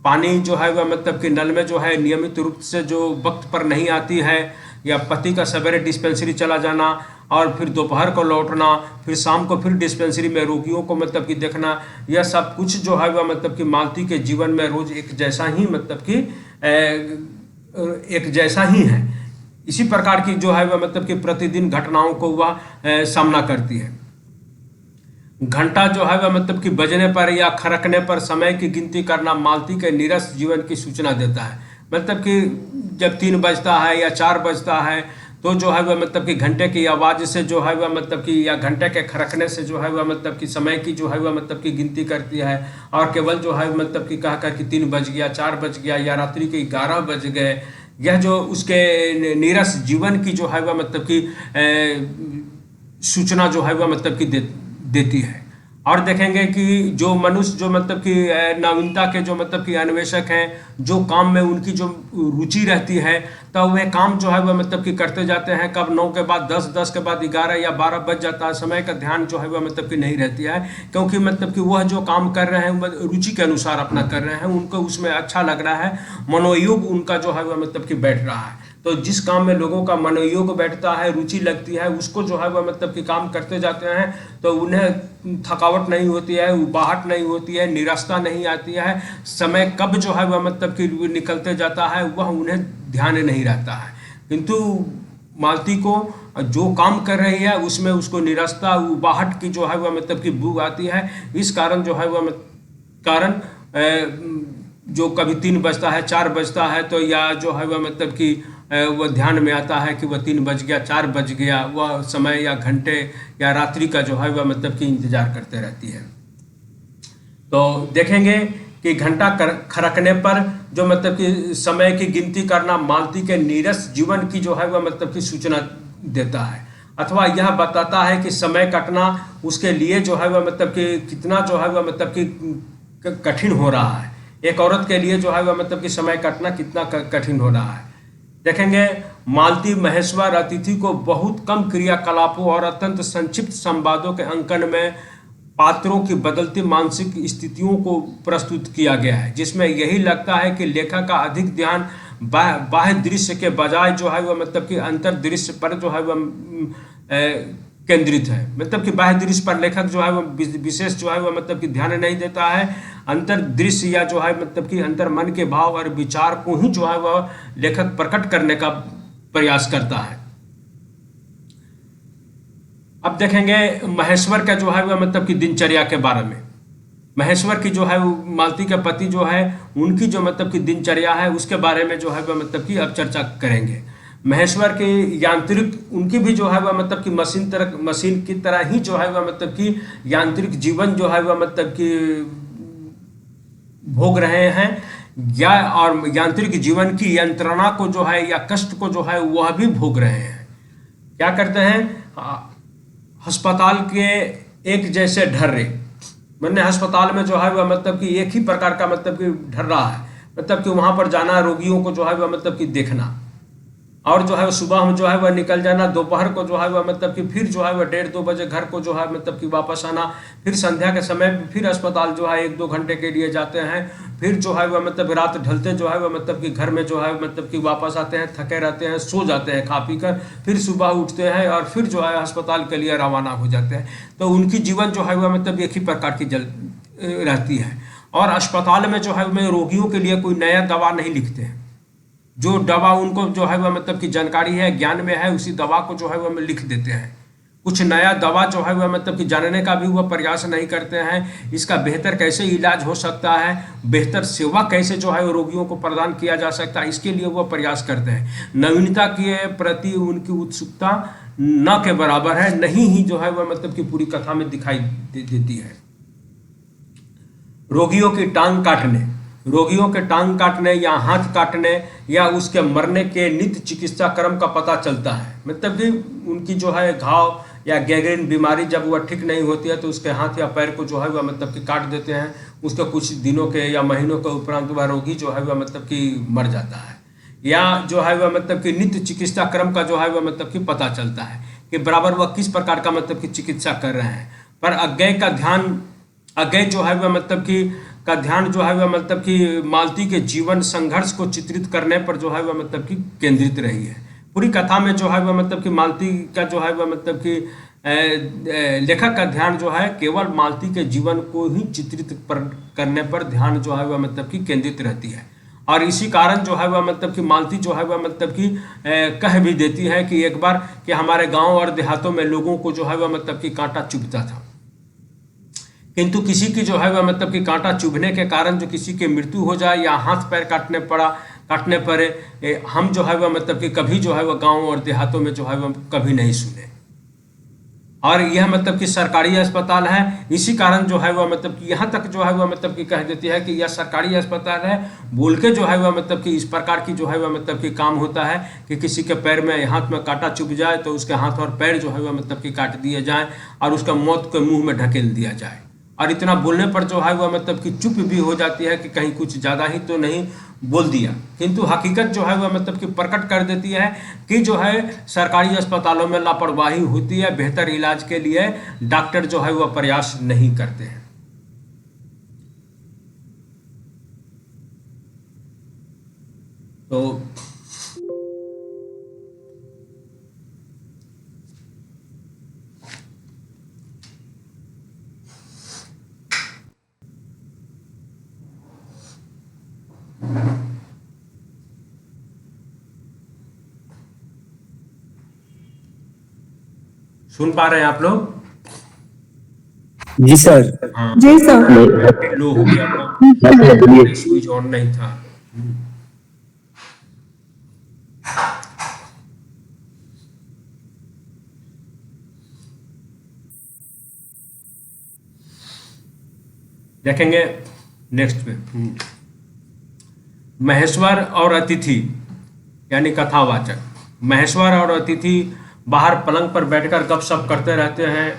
पानी जो है वह मतलब कि नल में जो है नियमित रूप से जो वक्त पर नहीं आती है। या पति का सवेरे डिस्पेंसरी चला जाना और फिर दोपहर को लौटना, फिर शाम को फिर डिस्पेंसरी में रोगियों को मतलब कि देखना, यह सब कुछ जो है वह मतलब कि मालती के जीवन में रोज एक जैसा ही मतलब कि एक जैसा ही है। इसी प्रकार की जो है वह मतलब कि प्रतिदिन घटनाओं को वह सामना करती है। घंटा जो है वह मतलब कि बजने पर या खरकने पर समय की गिनती करना मालती के नीरस जीवन की सूचना देता है। मतलब कि जब 3 बजता है या 4 बजता है तो जो है वह मतलब कि घंटे की आवाज़ से जो है वह मतलब कि या घंटे के खरकने से जो है वह मतलब कि समय की जो है वह मतलब कि गिनती करती है। और केवल जो है मतलब कि कहकर कि 3 बज गया, 4 बज गया या रात्रि के 11 बज गए, यह जो उसके नीरस जीवन की जो है वह मतलब कि सूचना जो है वह मतलब कि देती है। और देखेंगे कि जो मनुष्य जो मतलब कि नवीनता के जो मतलब कि अन्वेषक हैं, जो काम में उनकी जो रुचि रहती है, तो वह काम जो है वह मतलब कि करते जाते हैं। कब 9 के बाद 10, 10 के बाद 11 या 12 बज जाता है, समय का ध्यान जो है वह मतलब कि नहीं रहती है। क्योंकि मतलब कि वह जो काम कर रहे हैं वह रुचि के अनुसार अपना कर रहे हैं, उनको उसमें अच्छा लग रहा है, मनोयोग उनका जो है वह मतलब कि बैठ रहा है। तो जिस काम में लोगों का मनोयोग बैठता है, रुचि लगती है, उसको जो है वह मतलब कि काम करते जाते हैं, तो उन्हें थकावट नहीं होती है, उबाहट नहीं होती है, निराशा नहीं आती है। समय कब जो है वह मतलब कि निकलते जाता है वह उन्हें ध्यान नहीं रहता है। किंतु मालती को जो काम कर रही है उसमें उसको निराशा, उबाहट की जो है वह मतलब कि बू आती है। इस कारण जो है वह कारण जो कभी 3 बजता है, 4 बजता है, तो या जो है वह मतलब कि वह ध्यान में आता है कि वह 3 बज गया, 4 बज गया, वह समय या घंटे या रात्रि का जो है वह मतलब कि इंतजार करते रहती है। तो देखेंगे कि घंटा खरकने पर जो मतलब कि समय की गिनती करना मालती के नीरस जीवन की जो है वह मतलब कि सूचना देता है, अथवा यह बताता है कि समय कटना उसके लिए जो है वह मतलब कि कितना जो है वह मतलब कि कठिन हो रहा है। एक औरत के लिए जो है वह मतलब कि समय काटना कितना कठिन हो रहा है। देखेंगे मालती महेश्वर अतिथि को बहुत कम क्रियाकलापों और अत्यंत संक्षिप्त संवादों के अंकन में पात्रों की बदलती मानसिक स्थितियों को प्रस्तुत किया गया है, जिसमें यही लगता है कि लेखक का अधिक ध्यान बाह्य दृश्य के बजाय जो है वह मतलब कि अंतर दृश्य पर जो है वह केंद्रित है। मतलब कि बाह्य दृश्य पर लेखक जो है वह विशेष जो है वह मतलब कि ध्यान नहीं देता है, अंतर दृश्य या जो है मतलब कि अंतर मन के भाव और विचार को ही जो है वह लेखक प्रकट करने का प्रयास करता है। अब देखेंगे महेश्वर का जो है वह मतलब कि दिनचर्या के बारे में। महेश्वर की जो है मालती के पति जो है उनकी जो मतलब कि दिनचर्या है उसके बारे में जो है वह मतलब कि अब चर्चा करेंगे। महेश्वर के यांत्रिक उनकी भी जो है वह मतलब कि मशीन की तरह ही जो है वह मतलब कि यांत्रिक जीवन जो है वह मतलब कि भोग रहे हैं या और यांत्रिक जीवन की यंत्रणा को जो है या कष्ट को जो है वह भी भोग रहे हैं। क्या करते हैं, अस्पताल के एक जैसे ढर्रे, मैंने अस्पताल में जो है वह मतलब कि एक ही प्रकार का मतलब कि ढर्रा है, मतलब कि वहाँ पर जाना, रोगियों को जो है वह मतलब कि देखना और जो है सुबह में जो है वह निकल जाना, दोपहर को जो है वह मतलब कि फिर जो है वह 1:30-2 बजे घर को जो है मतलब कि वापस आना, फिर संध्या के समय फिर अस्पताल जो है 1-2 घंटे के लिए जाते हैं, फिर जो है वह मतलब रात ढलते जो है वह मतलब कि घर में जो है मतलब कि वापस आते हैं, थके रहते हैं, सो जाते हैं खा पी कर, फिर सुबह उठते हैं और फिर जो है अस्पताल के लिए रवाना हो जाते हैं। तो उनकी जीवन जो है वह मतलब एक ही प्रकार की रहती है। और अस्पताल में जो है मैं रोगियों के लिए कोई नया दवा नहीं लिखते हैं, जो दवा उनको जो है वह मतलब कि जानकारी है, ज्ञान में है, उसी दवा को जो है वह लिख देते हैं। कुछ नया दवा जो है वह मतलब कि जानने का भी वह प्रयास नहीं करते हैं, इसका बेहतर कैसे इलाज हो सकता है, बेहतर सेवा कैसे जो है वो रोगियों को प्रदान किया जा सकता है, इसके लिए वह प्रयास करते हैं। नवीनता के प्रति उनकी उत्सुकता न के बराबर है, नहीं ही जो है वह मतलब कि पूरी कथा में दिखाई देती है। रोगियों की टांग काटने या हाथ काटने या उसके मरने के नित्य चिकित्सा क्रम का पता चलता है। मतलब कि उनकी जो है घाव या गैंग्रीन बीमारी जब वह ठीक नहीं होती है तो उसके हाथ या पैर को जो है वह मतलब कि काट देते हैं, उसके कुछ दिनों के या महीनों के उपरांत वह रोगी जो है वह मतलब कि मर जाता है। या जो है वह मतलब कि नित्य चिकित्सा क्रम का जो है वह मतलब कि पता चलता है कि बराबर वह किस प्रकार का मतलब कि चिकित्सा कर रहे हैं। पर अज्ञेय जो है वह मतलब कि का ध्यान जो है वह मतलब कि मालती के जीवन संघर्ष को चित्रित करने पर जो है वह मतलब कि केंद्रित रही है। पूरी कथा में जो है वह मतलब कि मालती का जो है वह मतलब कि लेखक का ध्यान जो है केवल मालती के जीवन को ही चित्रित करने पर ध्यान जो है वह मतलब कि केंद्रित रहती है। और इसी कारण जो है वह मतलब कि मालती जो है वह मतलब कि कह भी देती है कि एक बार कि हमारे गाँव और देहातों में लोगों को जो है वह मतलब कि कांटा चुभता था, किंतु किसी की जो है वह मतलब कि कांटा चुभने के कारण जो किसी की मृत्यु हो जाए या हाथ पैर काटने पड़े, हम जो है वह मतलब कि कभी जो है वह गांव और देहातों में जो है वह कभी नहीं सुने। और यह मतलब कि सरकारी अस्पताल है, इसी कारण जो है वह मतलब कि यहाँ तक जो है वह मतलब कि कह देती है कि यह सरकारी अस्पताल है बोल के जो है वह मतलब कि इस प्रकार की जो है वह मतलब कि काम होता है कि किसी के पैर में हाथ में कांटा चुभ जाए तो उसके हाथ और पैर जो है वह मतलब कि काट दिए जाए और उसका मौत के मुँह में ढकेल दिया जाए। और इतना बोलने पर जो है वह मतलब कि चुप भी हो जाती है कि कहीं कुछ ज़्यादा ही तो नहीं बोल दिया, किंतु हकीकत जो है वह मतलब कि प्रकट कर देती है कि जो है सरकारी अस्पतालों में लापरवाही होती है, बेहतर इलाज के लिए डॉक्टर जो है वह प्रयास नहीं करते हैं। तो सुन पा रहे हैं आप लोग? जी सर। हाँ, जी सर। लो हो गया था, स्विच ऑन नहीं था। देखेंगे नेक्स्ट पे महेश्वर और अतिथि यानी कथावाचक। महेश्वर और अतिथि बाहर पलंग पर बैठकर गपशप करते रहते हैं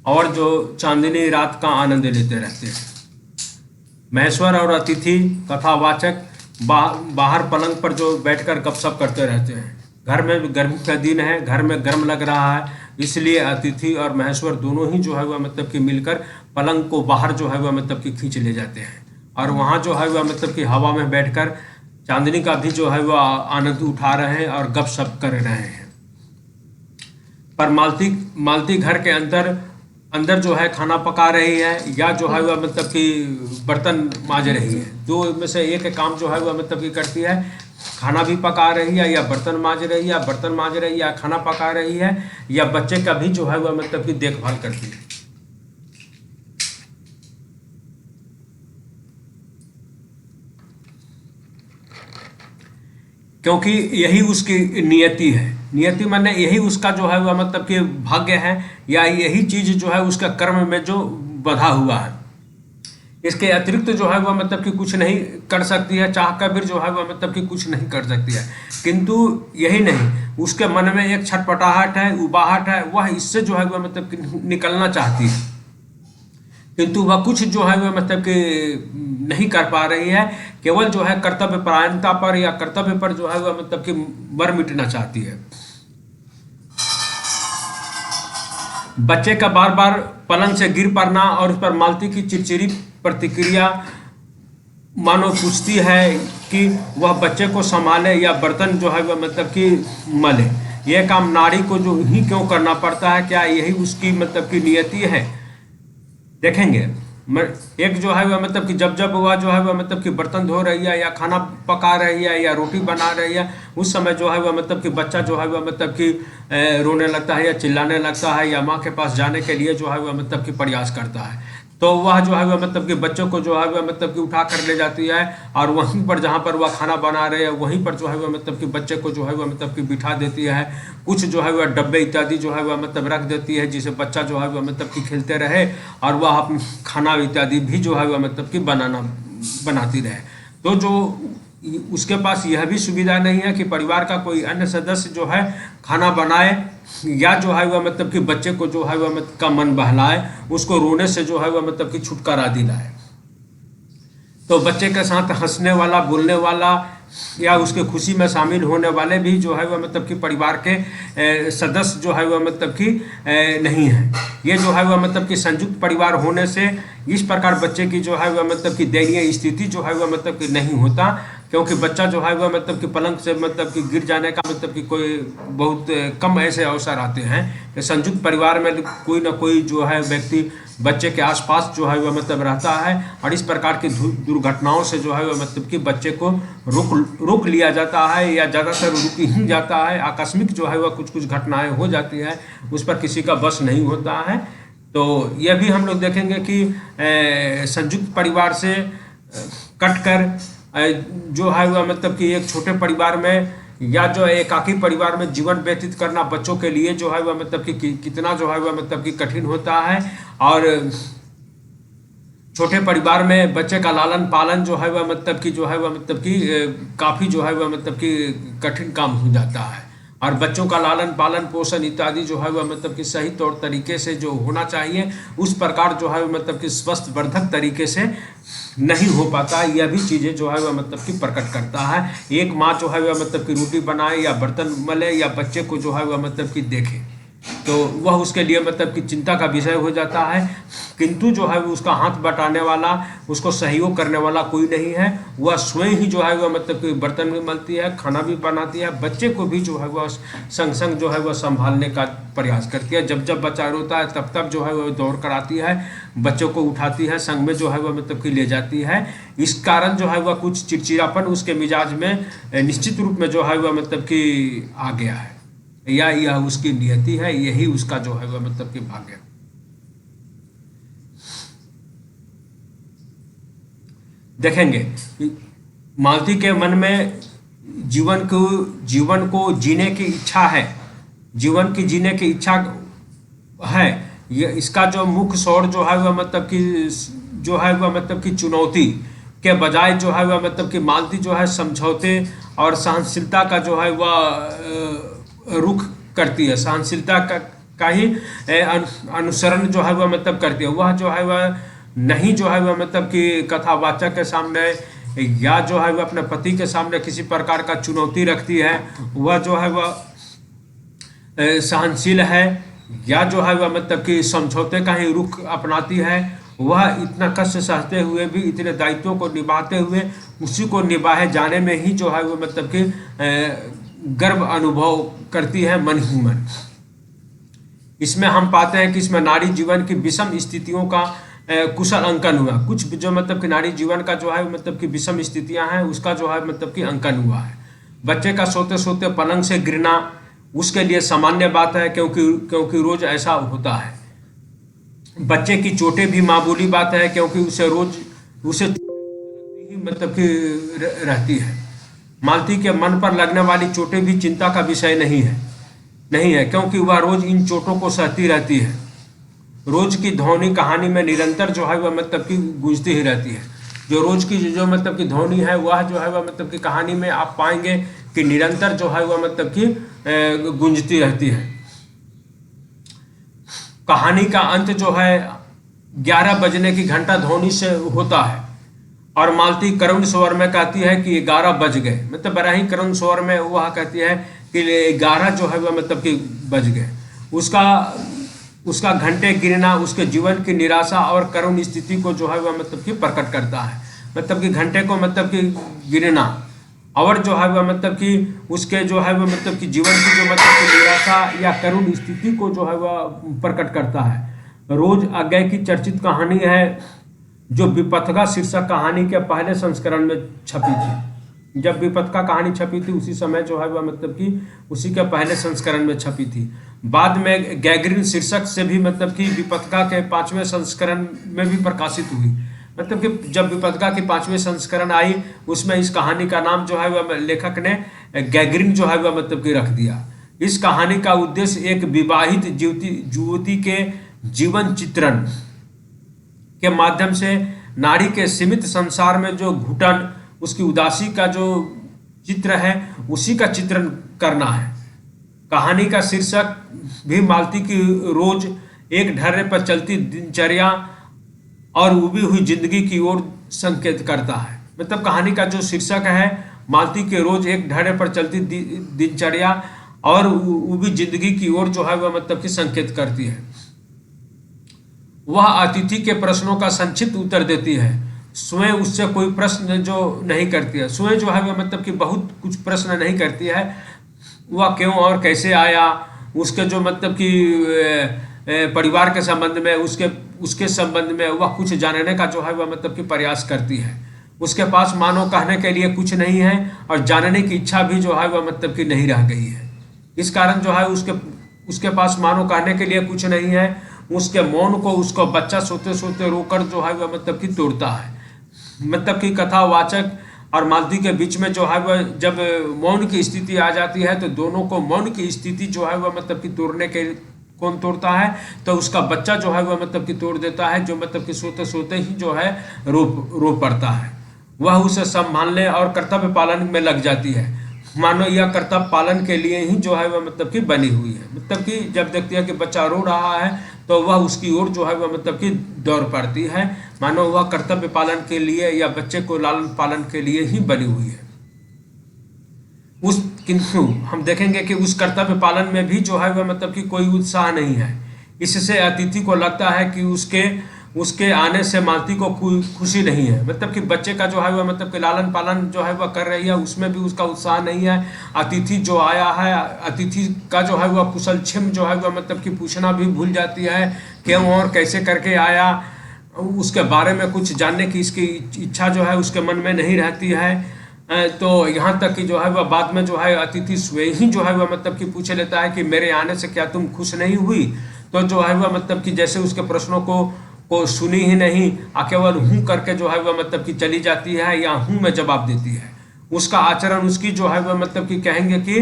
और जो चांदनी रात का आनंद लेते रहते हैं। महेश्वर और अतिथि कथावाचक बाहर पलंग पर जो बैठकर गपशप करते रहते हैं। घर में गर्मी का दिन है, घर में गर्म लग रहा है, इसलिए अतिथि और महेश्वर दोनों ही जो है वह मतलब कि मिलकर पलंग को बाहर जो है वह मतलब कि खींच ले जाते हैं और वहाँ जो है वह मतलब कि हवा में बैठकर चांदनी का भी जो है वह आनंद उठा रहे हैं और गपशप कर रहे हैं। पर मालती घर के अंदर जो है खाना पका रही है या जो है वह मतलब कि बर्तन मांज रही है। दो में से एक काम जो है वह मतलब कि करती है, खाना भी पका रही है या बर्तन मांज रही है, या बर्तन मांज रही है या खाना पका रही है, या बच्चे का भी जो है वह मतलब कि देखभाल करती है। क्योंकि यही उसकी नियति है। नियति माने यही उसका जो है वह मतलब कि भाग्य है, या यही चीज जो है उसका कर्म में जो बधा हुआ है। इसके अतिरिक्त जो है वह मतलब कि कुछ नहीं कर सकती है, चाह कर भी जो है वह मतलब कि कुछ नहीं कर सकती है। किंतु यही नहीं, उसके मन में एक छटपटाहट है, उबाहट है, वह इससे जो है वह मतलब कि निकलना चाहती है, किंतु वह कुछ जो है वह मतलब कि नहीं कर पा रही है। केवल जो है कर्तव्य परायणता पर या कर्तव्य पर जो है वह मतलब कि मर मिटना चाहती है। बच्चे का बार बार पलंग से गिर पड़ना और उस पर मालती की चिड़चिड़ी प्रतिक्रिया मानो पूछती है कि वह बच्चे को संभाले या बर्तन जो है वह मतलब कि मले। यह काम नारी को जो ही क्यों करना पड़ता है? क्या यही उसकी मतलब की नियति है? देखेंगे एक जो है वह मतलब कि जब वह जो है वह मतलब कि बर्तन धो रही है या खाना पका रही है या रोटी बना रही है, उस समय जो है वह मतलब कि बच्चा जो है वह मतलब कि रोने लगता है या चिल्लाने लगता है या माँ के पास जाने के लिए जो है वह मतलब कि प्रयास करता है, तो वह जो है वह मतलब कि बच्चों को जो है वह मतलब कि उठा कर ले जाती है और वहीं पर जहाँ पर वह खाना बना रहे हैं वहीं पर जो है वह मतलब कि बच्चे को जो है वह मतलब कि बिठा देती है। कुछ जो है वह डब्बे इत्यादि जो है वह मतलब रख देती है, जिसे बच्चा जो है वह मतलब कि खेलते रहे और वह अपना खाना इत्यादि भी जो है वह मतलब कि बनाती रहे। तो जो उसके पास यह भी सुविधा नहीं है कि परिवार का कोई अन्य सदस्य जो है खाना बनाए या जो है वह मतलब कि बच्चे को जो है वह मतलब का मन बहलाए, उसको रोने से जो है वह मतलब कि छुटकारा दिलाए। तो बच्चे के साथ हंसने वाला, बोलने वाला या उसके खुशी में शामिल होने वाले भी जो है वह मतलब कि परिवार के सदस्य जो है वह मतलब कि नहीं है। ये जो है वह मतलब कि संयुक्त परिवार होने से इस प्रकार बच्चे की जो है वह मतलब कि दयनीय स्थिति जो है वह मतलब कि नहीं होता, क्योंकि बच्चा जो है वह मतलब कि पलंग से मतलब कि गिर जाने का मतलब कि कोई बहुत कम ऐसे अवसर आते हैं कि संयुक्त परिवार में कोई ना कोई जो है व्यक्ति बच्चे के आसपास जो है वह मतलब रहता है और इस प्रकार की दुर्घटनाओं से जो है वह मतलब कि बच्चे को रोक लिया जाता है या ज़्यादातर रुक ही जाता है। आकस्मिक जो है वह कुछ घटनाएं हो जाती है, उस पर किसी का बस नहीं होता है। तो यह भी हम लोग देखेंगे कि संयुक्त परिवार से कटकर जो है वह मतलब कि एक छोटे परिवार में या जो एकाकी परिवार में जीवन व्यतीत करना बच्चों के लिए जो है वह मतलब कि कितना जो है वह मतलब कि कठिन होता है। और छोटे परिवार में बच्चे का लालन पालन जो है वह मतलब कि काफ़ी जो है वह मतलब कि कठिन काम हो जाता है। और बच्चों का लालन पालन पोषण इत्यादि जो है वह मतलब कि सही तौर तरीके से जो होना चाहिए उस प्रकार जो है मतलब कि स्वस्थ वर्धक तरीके से नहीं हो पाता। यह भी चीज़ें जो है वह मतलब कि प्रकट करता है। एक माँ जो है वह मतलब कि रोटी बनाए या बर्तन मले या बच्चे को जो है वह मतलब कि देखे, तो वह उसके लिए मतलब कि चिंता का विषय हो जाता है, किंतु जो है उसका हाथ बटाने वाला, उसको सहयोग करने वाला कोई नहीं है। वह स्वयं ही जो है वह मतलब कि बर्तन भी मलती है, खाना भी बनाती है, बच्चे को भी जो है वह संग संग जो है वह संभालने का प्रयास करती है। जब बच्चा रोता है तब जो है वह दौड़ कर आती है, बच्चों को उठाती है, संग में जो है वह मतलब कि ले जाती है। इस कारण जो है वह कुछ चिड़चिड़ापन उसके मिजाज में निश्चित रूप में जो है वह मतलब कि आ गया है, या यह उसकी नियति है, यही उसका जो है वह मतलब कि भाग्य। देखेंगे मालती के मन में जीवन को जीने की इच्छा है, जीवन की जीने की इच्छा है। ये इसका जो मुख्य स्वरूप जो है वह मतलब कि चुनौती के बजाय जो है वह मतलब कि मालती जो है समझौते और सहनशीलता का जो है वह रुख करती है, सहनशीलता का ही अनुसरण जो है वह मतलब करती है। वह जो है वह नहीं जो है वह मतलब कि कथावाचक के सामने या जो है वह अपने पति के सामने किसी प्रकार का चुनौती रखती है। वह जो है वह सहनशील है या जो है वह मतलब कि समझौते का ही रुख अपनाती है। वह इतना कष्ट सहते हुए भी, इतने दायित्वों को निभाते हुए उसी को निभाए जाने में ही जो है वह मतलब कि गर्व अनुभव करती है मन ही मन। इसमें हम पाते हैं कि इसमें नारी जीवन की विषम स्थितियों का कुशल अंकन हुआ। कुछ जो मतलब कि नारी जीवन का जो है मतलब कि विषम स्थितियां हैं उसका जो है मतलब कि अंकन हुआ है। बच्चे का सोते सोते पलंग से गिरना उसके लिए सामान्य बात है, क्योंकि रोज ऐसा होता है। बच्चे की चोटें भी मामूली बात है, क्योंकि उसे ही मतलब कि रहती है। मालती के मन पर लगने वाली चोटें भी चिंता का विषय नहीं है, क्योंकि वह रोज इन चोटों को सहती रहती है। रोज की ध्वनि कहानी में निरंतर जो है वह मतलब कि गूंजती ही रहती है। जो रोज की जो मतलब कि ध्वनि है वह जो है वह मतलब कि कहानी में आप पाएंगे कि निरंतर जो है वह मतलब कि गूंजती रहती है। कहानी का अंत जो है 11 बजने की घंटा ध्वनि से होता है और मालती करुण स्वर में कहती है कि 11 बज गए। मतलब बड़ा ही करुण स्वर में वह कहती है कि 11 जो है वह मतलब कि बज गए। उसका घंटे गिरना उसके जीवन की निराशा और करुण स्थिति को जो है वह मतलब कि प्रकट करता है। मतलब कि घंटे को मतलब कि गिरना और जो है वह मतलब कि उसके जो है वह मतलब कि जीवन की जो मतलब कि निराशा या करुण स्थिति को जो है वह प्रकट करता है। रोज अज्ञे की चर्चित कहानी है जो विपथगा शीर्षक कहानी के पहले संस्करण में छपी थी। जब विपथगा कहानी छपी थी उसी समय जो है वह मतलब कि उसी के पहले संस्करण में छपी थी। बाद में गैगरिन शीर्षक से भी मतलब कि विपथगा के 5वें संस्करण में भी प्रकाशित हुई। मतलब कि जब विपथगा की 5वें संस्करण आई उसमें इस कहानी का नाम जो है वह लेखक ने गैगरिन जो है वह मतलब कि रख दिया। इस कहानी का उद्देश्य एक विवाहित युवती के जीवन चित्रण के माध्यम से नारी के सीमित संसार में जो घुटन उसकी उदासी का जो चित्र है उसी का चित्रण करना है। कहानी का शीर्षक भी मालती की रोज एक ढर्रे पर चलती दिनचर्या और उबी हुई जिंदगी की ओर संकेत करता है। मतलब कहानी का जो शीर्षक है मालती के रोज एक ढर्रे पर चलती दिनचर्या और उबी जिंदगी की ओर जो है वह मतलब कि संकेत करती है। वह अतिथि के प्रश्नों का संक्षिप्त उत्तर देती है, स्वयं उससे कोई प्रश्न जो नहीं करती है। स्वयं जो है वह मतलब कि बहुत कुछ प्रश्न नहीं करती है। वह क्यों और कैसे आया, उसके जो मतलब कि परिवार के संबंध में उसके संबंध में वह कुछ जानने का जो है वह मतलब कि प्रयास करती है। उसके पास मानो कहने के लिए कुछ नहीं है और जानने की इच्छा भी जो है वह मतलब कि नहीं रह गई है। इस कारण जो है उसके पास मानो कहने के लिए कुछ नहीं है। उसके मौन को उसको बच्चा सोते सोते रोकर जो है वह मतलब कि तोड़ता है। मतलब कि कथावाचक और मालती के बीच में जो है वह जब मौन की स्थिति आ जाती है तो दोनों को मौन की स्थिति जो है वह मतलब कि तोड़ने के कौन तोड़ता है तो उसका बच्चा जो है वह मतलब कि तोड़ देता है, जो मतलब कि सोते सोते ही जो है रो पड़ता है। वह उसे संभालने और कर्तव्य पालन में लग जाती है, मानो यह कर्तव्य पालन के लिए ही जो है वह मतलब कि बनी हुई है। मतलब कि जब देखती है कि बच्चा रो रहा है तो वह उसकी ओर जो है वह मतलब कि दौड़ पड़ती है, मानो वह कर्तव्य पालन के लिए या बच्चे को लालन पालन के लिए ही बनी हुई है। किंतु हम देखेंगे कि उस कर्तव्य पालन में भी जो है वह मतलब कि कोई उत्साह नहीं है। इससे अतिथि को लगता है कि उसके आने से मालती को कोई खुशी नहीं है। मतलब कि बच्चे का जो है वह मतलब कि लालन पालन जो है वह कर रही है, उसमें भी उसका उत्साह नहीं है। अतिथि जो आया है, अतिथि का जो है वह कुशल क्षेम जो है वह मतलब कि पूछना भी भूल जाती है, क्यों और कैसे करके आया, उसके बारे में कुछ जानने की इसकी इच्छा जो है उसके मन में नहीं रहती है। तो यहाँ तक कि जो है वह बाद में जो है अतिथि स्वयं ही जो है वह मतलब कि पूछ लेता है कि मेरे आने से क्या तुम खुश नहीं हुई। तो जो है वह मतलब कि जैसे उसके प्रश्नों को सुनी ही नहीं, केवल हूँ करके जो है वह मतलब कि चली जाती है या हूँ में जवाब देती है। उसका आचरण उसकी जो है वह मतलब कि कहेंगे कि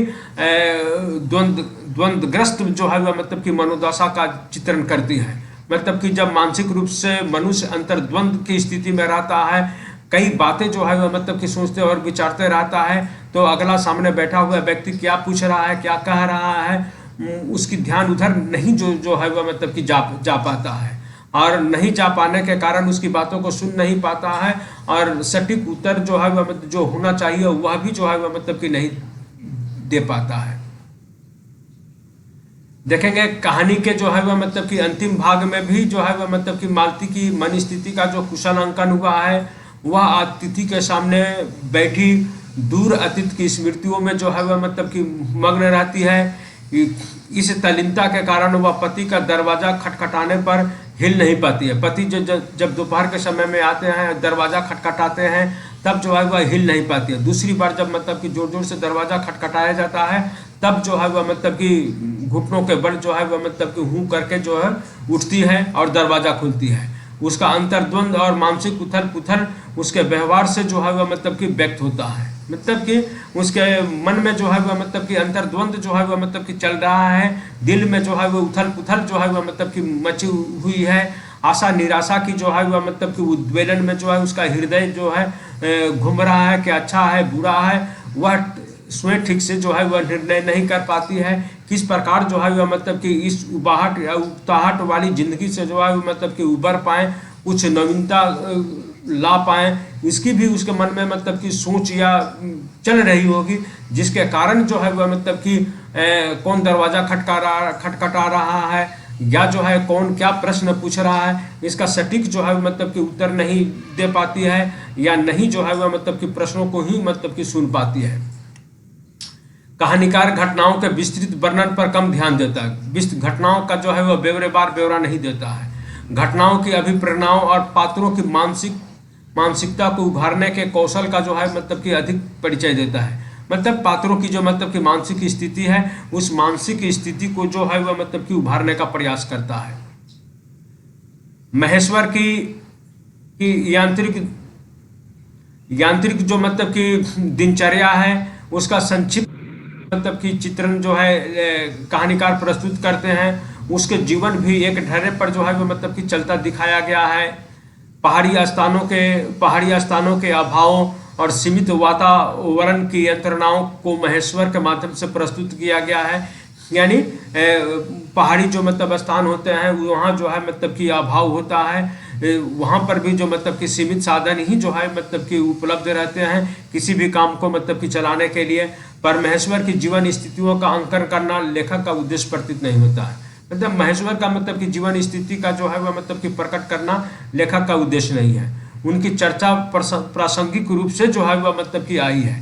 द्वंद्वग्रस्त जो है वह मतलब कि मनोदशा का चित्रण करती है। मतलब कि जब मानसिक रूप से मनुष्य अंतर्द्वंद की स्थिति में रहता है, कई बातें जो है वह मतलब कि सोचते और विचारते रहता है, तो अगला सामने बैठा हुआ व्यक्ति क्या पूछ रहा है, क्या कह रहा है, उसकी ध्यान उधर नहीं जो है वह मतलब कि जा पाता है, और नहीं जा पाने के कारण उसकी बातों को सुन नहीं पाता है, और सटीक उत्तर जो है वह जो होना चाहिए वह भी जो है वह मतलब कि नहीं दे पाता है। देखेंगे कहानी के जो है वह मतलब कि अंतिम भाग में भी जो है वह मतलब कि मालती की मन स्थिति का जो कुशल अंकन हुआ है, वह अतिथि के सामने बैठी दूर अतीत की स्मृतियों में जो है वह मतलब कि मग्न रहती है। इस तल्लीनता के कारण वह पति का दरवाजा खटखटाने पर हिल नहीं पाती है। पति जब दोपहर के समय में आते हैं, दरवाजा खटखटाते हैं, तब जो है वह हिल नहीं पाती है। दूसरी बार जब मतलब कि जोर जोर से दरवाजा खटखटाया जाता है, तब जो है वह मतलब कि घुटनों के बल जो है वह मतलब कि हूँ करके जो है उठती है और दरवाजा खुलती है। उसका अंतर्द्वंद और मानसिक उथल पुथल उसके व्यवहार से जो है वह मतलब कि व्यक्त होता है। मतलब कि उसके मन में जो है वह मतलब कि अंतर्द्वंद जो है वह मतलब कि चल रहा है, दिल में जो है वह उथल पुथल जो है वह मतलब कि मची हुई है। आशा निराशा की जो है वह मतलब कि उद्वेलन में जो है उसका हृदय जो है घूम रहा है कि अच्छा है बुरा है, वह स्वयं ठीक से जो है वह निर्णय नहीं कर पाती है। किस प्रकार जो है वह मतलब कि इस उबाहट या उकताहट वाली जिंदगी से जो है मतलब कि उबर पाएँ, कुछ नवीनता ला पाएँ, इसकी भी उसके मन में मतलब कि सोच या चल रही होगी, जिसके कारण जो है वह मतलब कि कौन दरवाजा खटखटा रहा है या जो है कौन क्या प्रश्न पूछ रहा है, इसका सटीक जो है मतलब कि उत्तर नहीं दे पाती है या नहीं जो है वह मतलब कि प्रश्नों को ही मतलब कि सुन पाती है। कहानीकार घटनाओं के विस्तृत वर्णन पर कम ध्यान देता है। घटनाओं का जो है वह बेवरेबार ब्यौरा नहीं देता है। घटनाओं की अभिप्रेरणाओं और पात्रों की मानसिकता को उभारने के कौशल का जो है मतलब कि अधिक परिचय देता है। मतलब पात्रों की जो मतलब कि मानसिक स्थिति है, उस मानसिक स्थिति को जो है वह मतलब कि उभारने का प्रयास करता है। महेश्वर की यांत्रिक जो मतलब कि दिनचर्या है, उसका संक्षिप्त मतलब कि चित्रण जो है कहानीकार प्रस्तुत करते हैं। उसके जीवन भी एक ढर्रे पर जो है वो मतलब कि चलता दिखाया गया है। पहाड़ी स्थानों के अभावों और सीमित वातावरण की यंत्रणाओं को महेश्वर के माध्यम से प्रस्तुत किया गया है। यानी पहाड़ी जो मतलब स्थान होते हैं वहाँ जो है मतलब कि अभाव होता है, वहाँ पर भी जो मतलब कि सीमित साधन ही जो है मतलब कि उपलब्ध रहते हैं किसी भी काम को मतलब कि चलाने के लिए। पर महेश्वर की जीवन स्थितियों का अंकन करना लेखक का उद्देश्य प्रतीत नहीं होता है। मतलब महेश्वर का मतलब कि जीवन स्थिति का जो है वह मतलब कि प्रकट करना लेखक का उद्देश्य नहीं है। उनकी चर्चा प्रासंगिक रूप से जो है वह मतलब कि आई है।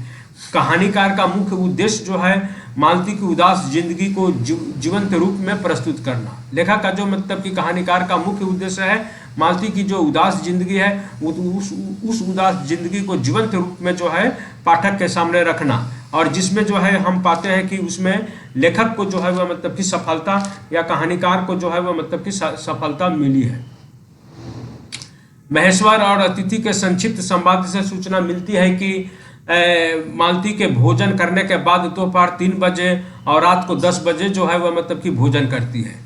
कहानीकार का मुख्य उद्देश्य जो है मालती की उदास जिंदगी को जीवंत रूप में प्रस्तुत करना। लेखक का जो मतलब कि कहानीकार का मुख्य उद्देश्य है मालती की जो उदास जिंदगी है उस उदास जिंदगी को जीवंत रूप में जो है पाठक के सामने रखना, और जिसमें जो है हम पाते हैं कि उसमें लेखक को जो है वह मतलब कि सफलता या कहानीकार को जो है वह मतलब कि सफलता मिली है। महेश्वर और अतिथि के संक्षिप्त संवाद से सूचना मिलती है कि मालती के भोजन करने के बाद दोपहर 3 बजे और रात को 10 बजे जो है वह मतलब कि भोजन करती है।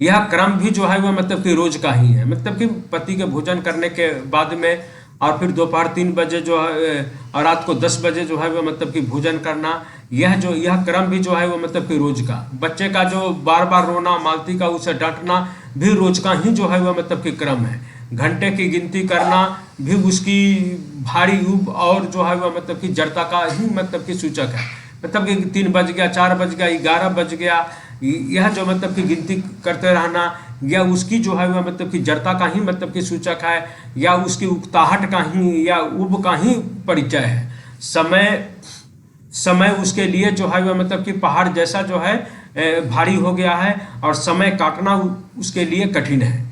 यह क्रम भी जो है वह मतलब कि रोज का ही है। मतलब कि पति के भोजन करने के बाद में और फिर दोपहर 3 बजे जो है और रात को 10 बजे जो है वह मतलब कि भोजन करना, यह क्रम भी जो है वह मतलब कि रोज का। बच्चे का जो बार बार रोना, मालती का उसे डांटना भी रोज का ही जो है वह मतलब कि क्रम है। घंटे की गिनती करना भी उसकी भारी ऊब और जो है वह मतलब कि जड़ता का ही मतलब कि सूचक है। मतलब कि 3 बज गया, 4 बज गया, 11 बज गया, यह जो मतलब कि गिनती करते रहना या उसकी जो है वह मतलब कि जड़ता का ही मतलब कि सूचक है या उसकी उकताहट का ही या उब का ही परिचय है। समय उसके लिए जो है वह मतलब कि पहाड़ जैसा जो है भारी हो गया है और समय काटना उसके लिए कठिन है।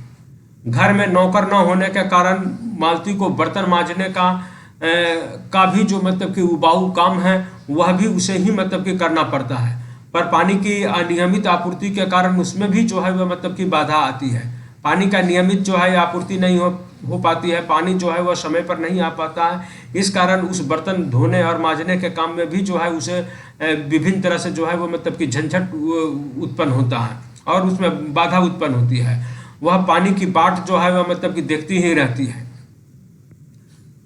घर में नौकर न होने के कारण मालती को बर्तन मांजने का भी जो मतलब कि उबाऊ काम है वह भी उसे ही मतलब कि करना पड़ता है। पर पानी की अनियमित आपूर्ति के कारण उसमें भी जो है वह मतलब कि बाधा आती है। पानी का नियमित जो है आपूर्ति नहीं हो पाती है, पानी जो है वह समय पर नहीं आ पाता है। इस कारण उस बर्तन धोने और मांजने के काम में भी जो है उसे विभिन्न तरह से जो है वह मतलब कि झंझट उत्पन्न होता है और उसमें बाधा उत्पन्न होती है। वह पानी की बाट जो है वह मतलब कि देखती ही रहती है।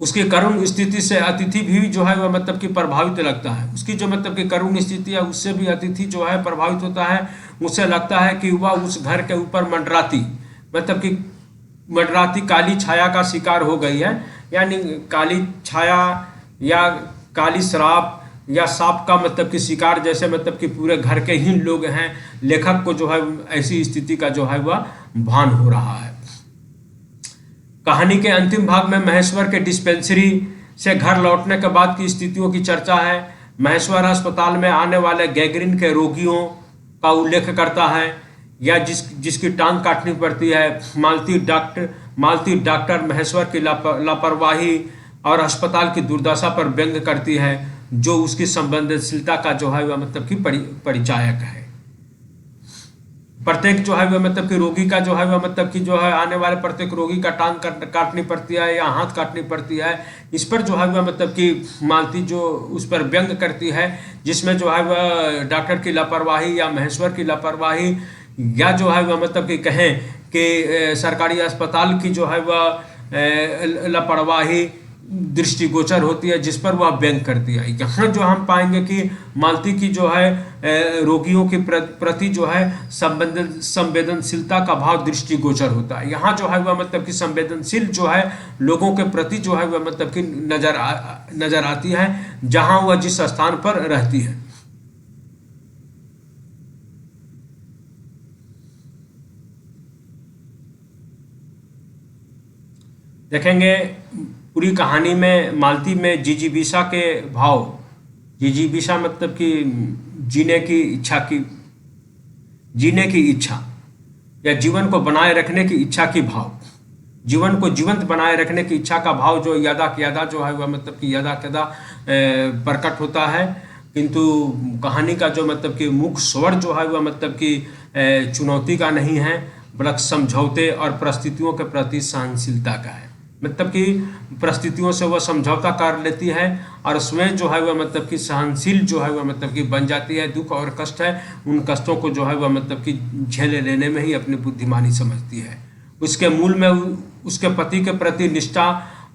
उसकी करुण स्थिति से अतिथि भी जो है वह मतलब कि प्रभावित लगता है। उसकी जो मतलब कि करुण स्थिति है उससे भी अतिथि जो है प्रभावित होता है। उसे लगता है कि वह उस घर के ऊपर मंडराती काली छाया का शिकार हो गई है। यानी काली छाया या काली शराब या सांप का मतलब कि शिकार जैसे मतलब कि पूरे घर के ही लोग हैं। लेखक को जो है ऐसी स्थिति का जो है वह भान हो रहा है। कहानी के अंतिम भाग में महेश्वर के डिस्पेंसरी से घर लौटने के बाद की स्थितियों की चर्चा है। महेश्वर अस्पताल में आने वाले गैंग्रीन के रोगियों का उल्लेख करता है, या जिसकी टांग काटनी पड़ती है। मालती डॉक्टर महेश्वर की लापरवाही और अस्पताल की दुर्दशा पर व्यंग करती है, जो उसकी संवेदनशीलता का जो है वह मतलब कि परिचायक है। प्रत्येक जो है वह मतलब कि रोगी का जो है वह मतलब कि जो है आने वाले प्रत्येक रोगी का टांग काटनी पड़ती है या हाथ काटनी पड़ती है। इस पर जो है वह मतलब कि मालती जो उस पर व्यंग करती है, जिसमें जो है वह डॉक्टर की लापरवाही या महेश्वर की लापरवाही या जो है वह मतलब कि कहें कि सरकारी अस्पताल की जो है वह लापरवाही दृष्टिगोचर होती है, जिस पर वह व्यंग करती है। यहाँ जो हम पाएंगे कि मालती की जो है रोगियों के प्रति जो है संवेदनशीलता का भाव दृष्टिगोचर होता है। यहाँ जो है वह मतलब कि संवेदनशील जो है लोगों के प्रति जो है वह मतलब कि नजर आती है, जहाँ वह जिस स्थान पर रहती है। देखेंगे पूरी कहानी में मालती में जिजीविषा के भाव, जिजीविषा मतलब कि जीने की इच्छा या जीवन को बनाए रखने की इच्छा की भाव, जीवन को जीवंत बनाए रखने की इच्छा का भाव जो यदा जो है वह मतलब कि यदा प्रकट होता है। किंतु कहानी का जो मतलब कि मुख्य स्वर जो है वह मतलब कि चुनौती का नहीं है, बल्कि समझौते और परिस्थितियों के प्रति सहनशीलता का है। मतलब कि परिस्थितियों से वह समझौता कर लेती है और उसमें जो है वह मतलब कि सहनशील जो है वह मतलब कि बन जाती है। दुख और कष्ट है, उन कष्टों को जो है वह मतलब कि झेले लेने में ही अपनी बुद्धिमानी समझती है। उसके मूल में उसके पति के प्रति निष्ठा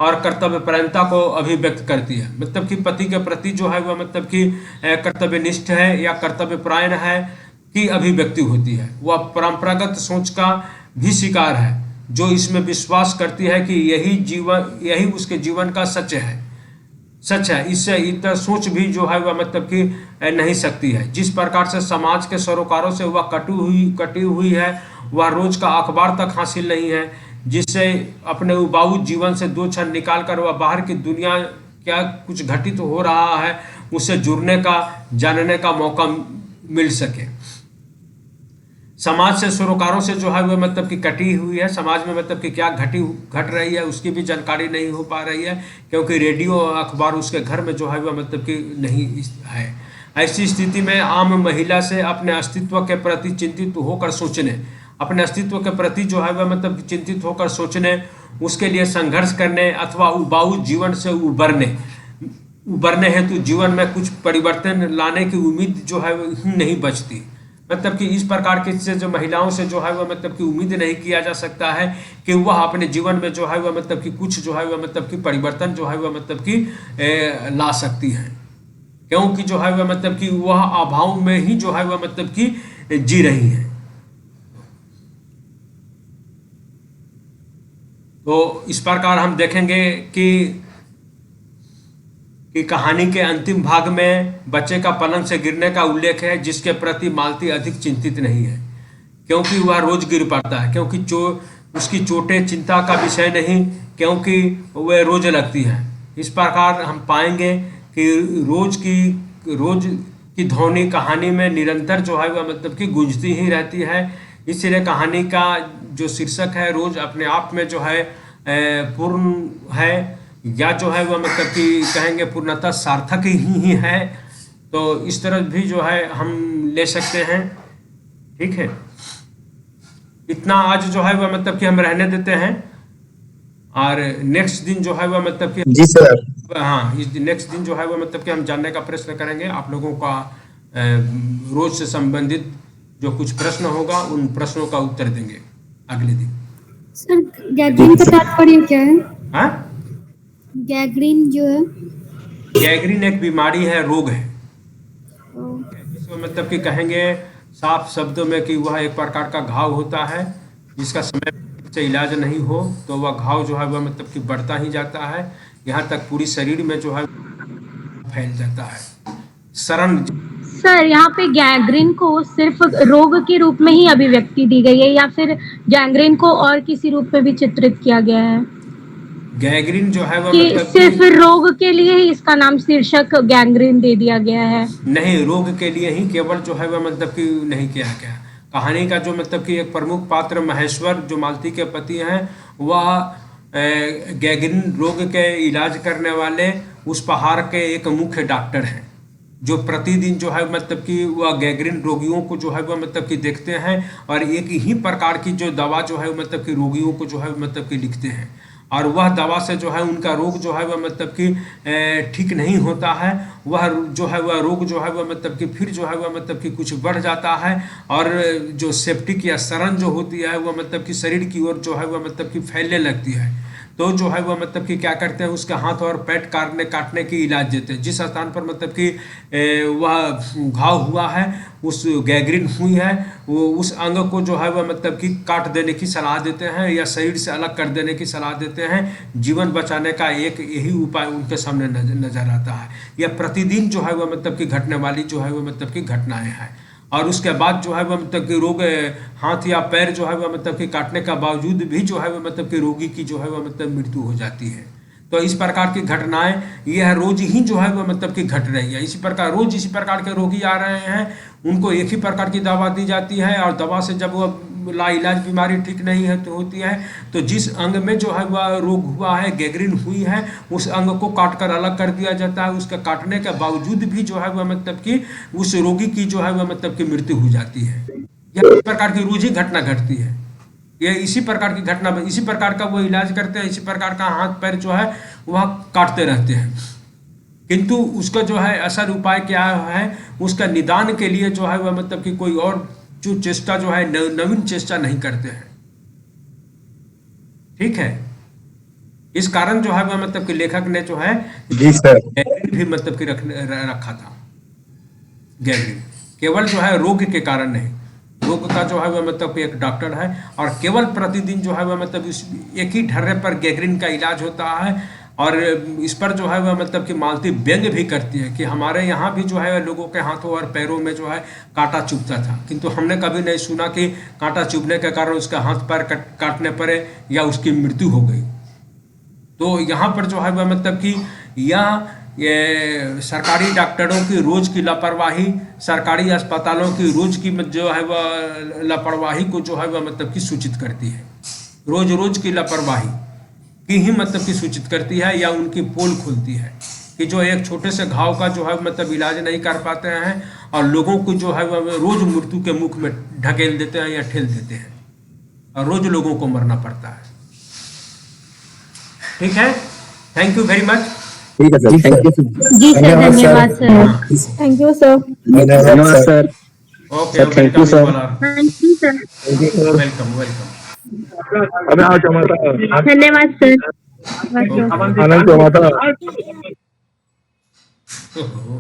और कर्तव्यपरायणता को अभिव्यक्त करती है। मतलब कि पति के प्रति जो है वह मतलब कि कर्तव्यनिष्ठ है या कर्तव्यपरायण है की अभिव्यक्ति होती है। वह परंपरागत सोच का भी शिकार है, जो इसमें विश्वास करती है कि यही उसके जीवन का सच है। इससे इतर सोच भी जो है वह मतलब कि नहीं सकती है। जिस प्रकार से समाज के सरोकारों से वह कटी हुई है, वह रोज का अखबार तक हासिल नहीं है, जिससे अपने उबाऊ जीवन से दो क्षण निकाल कर वह बाहर की दुनिया क्या कुछ घटित हो रहा है उससे जुड़ने का, जानने का मौका मिल सके। समाज से सरोकारों से जो है वह मतलब कि कटी हुई है, समाज में मतलब कि क्या घट रही है उसकी भी जानकारी नहीं हो पा रही है, क्योंकि रेडियो और अखबार उसके घर में जो है वह मतलब कि नहीं है। ऐसी स्थिति में आम महिला से अपने अस्तित्व के प्रति चिंतित होकर सोचने, अपने अस्तित्व के प्रति जो है वह मतलब चिंतित होकर सोचने, उसके लिए संघर्ष करने अथवा उबाऊ जीवन से उबरने हेतु जीवन में कुछ परिवर्तन लाने की उम्मीद जो है नहीं बचती। मतलब कि इस प्रकार की से जो महिलाओं से जो है वह मतलब कि उम्मीद नहीं किया जा सकता है कि वह अपने जीवन में जो है वह मतलब कि कुछ जो है वह मतलब कि परिवर्तन जो है वह मतलब कि ला सकती हैं, क्योंकि जो है वह मतलब कि वह अभाव में ही जो है वह मतलब कि जी रही हैं। तो इस प्रकार हम देखेंगे कि कहानी के अंतिम भाग में बच्चे का पलंग से गिरने का उल्लेख है, जिसके प्रति मालती अधिक चिंतित नहीं है, क्योंकि वह रोज गिर पड़ता है, क्योंकि उसकी चोटें चिंता का विषय नहीं, क्योंकि वह रोज लगती हैं। इस प्रकार हम पाएंगे कि रोज की ध्वनि कहानी में निरंतर जो है वह मतलब कि गूंजती ही रहती है। इसलिए कहानी का जो शीर्षक है रोज अपने आप में जो है पूर्ण है, या जो है वह मतलब कि कहेंगे पूर्णतः सार्थक ही है। तो इस तरह भी जो है हम ले सकते हैं। ठीक है, इतना आज जो है वह मतलब कि हम रहने देते हैं, और नेक्स्ट दिन जो है वह मतलब कि जी सर, हाँ, इस नेक्स्ट दिन जो है वह मतलब कि हम जानने का प्रश्न करेंगे। आप लोगों का रोज से संबंधित जो कुछ प्रश्न होगा उन प्रश्नों का उत्तर देंगे अगले दिन। सर गैंग्रीन का तात्पर्य क्या है? हाँ, गैंग्रीन जो है गैंग्रीन एक बीमारी है, रोग है, जिसको मतलब कि कहेंगे साफ शब्दों में कि वह एक प्रकार का घाव होता है, जिसका समय से इलाज नहीं हो तो वह घाव जो है वह मतलब कि बढ़ता ही जाता है, यहाँ तक पूरी शरीर में जो है फैल जाता है। सर यहाँ पे गैंग्रीन को सिर्फ रोग के रूप में ही अभिव्यक्ति दी गई है या फिर गैंग्रीन को और किसी रूप में भी चित्रित किया गया है? गैंग्रीन जो है वह कि मतलब सिर्फ कि रोग के लिए ही इसका नाम शीर्षक गैंग्रीन दे दिया गया है? नहीं, रोग के लिए ही केवल जो है वह मतलब कि नहीं किया गया। कहानी का जो मतलब कि एक प्रमुख पात्र महेश्वर जो मालती के पति हैं, वह गैंग्रीन रोग के इलाज करने वाले उस पहाड़ के एक मुख्य डॉक्टर हैं, जो प्रतिदिन जो है मतलब कि वह गैंग्रीन रोगियों को जो है वह मतलब कि देखते हैं और एक ही प्रकार की जो दवा जो है मतलब कि रोगियों को जो है मतलब कि लिखते हैं, और वह दवा से जो है उनका रोग जो है वह मतलब कि ठीक नहीं होता है। वह जो है वह रोग जो है वह मतलब कि फिर जो है वह मतलब कि कुछ बढ़ जाता है, और जो सेप्टिक या सड़न जो होती है वह मतलब कि शरीर की ओर जो है वह मतलब कि फैलने लगती है। तो जो है वह मतलब कि क्या करते हैं, उसके हाथ और पैर काटने की इलाज देते हैं। जिस स्थान पर मतलब कि वह घाव हुआ है, उस गैंग्रीन हुई है, वो उस अंग को जो है वह मतलब कि काट देने की सलाह देते हैं या शरीर से अलग कर देने की सलाह देते हैं। जीवन बचाने का एक यही उपाय उनके सामने नजर आता है। यह प्रतिदिन जो है वह मतलब कि घटने वाली जो है वह मतलब कि घटनाएं हैं। और उसके बाद जो है वह मतलब कि रोग हाथ या पैर जो है वह मतलब कि काटने का बावजूद भी जो है वह मतलब कि रोगी की जो है वह मतलब मृत्यु हो जाती है। तो इस प्रकार की घटनाएं यह रोज ही जो है वह मतलब कि घट रही है। इसी प्रकार रोज इसी प्रकार के रोगी आ रहे हैं, उनको एक ही प्रकार की दवा दी जाती है, और दवा से जब वह लाइलाज बीमारी ठीक नहीं है तो होती है, तो जिस अंग में जो है वह रोग हुआ है, गैंग्रीन हुई है, उस अंग को काट कर अलग कर दिया जाता है। उसके काटने के बावजूद भी जो है वह मतलब कि उस रोगी की जो है वह मतलब कि मृत्यु हो जाती है। यह इस प्रकार की रोज ही घटना घटती है। ये इसी प्रकार की घटना, इसी प्रकार का वो इलाज करते हैं, इसी प्रकार का हाथ पैर जो है वह काटते रहते हैं, किंतु उसका जो है असर उपाय क्या है, उसका निदान के लिए जो है वह मतलब कि कोई और जो चेष्टा जो है नवीन चेष्टा नहीं करते हैं। ठीक है, इस कारण जो है वह मतलब कि लेखक ने जो है जी सर। गैंग्रीन भी मतलब कि रखा था। गैंग्रीन केवल जो है रोग के कारण नहीं, रोग का जो है वह मतलब एक डॉक्टर है, और केवल प्रतिदिन जो है वह मतलब इस एक ही ढर्रे पर गैंग्रीन का इलाज होता है। और इस पर जो है वह मतलब कि मालती व्यंग भी करती है कि हमारे यहाँ भी जो है लोगों के हाथों और पैरों में जो है कांटा चुभता था, किंतु हमने कभी नहीं सुना कि कांटा चुभने के कारण उसका हाथ पैर काटने पड़े या उसकी मृत्यु हो गई। तो यहाँ पर जो है वह मतलब कि ये सरकारी डॉक्टरों की रोज की लापरवाही, सरकारी अस्पतालों की रोज की जो है वह लापरवाही को जो है वह मतलब कि सूचित करती है। रोज रोज की लापरवाही की ही मतलब कि सूचित करती है, या उनकी पोल खोलती है कि जो एक छोटे से घाव का जो है मतलब इलाज नहीं कर पाते हैं, और लोगों को जो है वह रोज मृत्यु के मुख में ढकेल देते हैं या ठेल देते हैं, और रोज लोगों को मरना पड़ता है। ठीक है, थैंक यू वेरी मच। ठीक है सर, थैंक यू। जी सर, धन्यवाद सर। Thank you sir. धन्यवाद sir. Okay sir, okay, thank you, sir. Thank you sir. Welcome welcome. अबे आओ जमाता धन्यवाद सर। ओके। आनंद जमाता ओहो।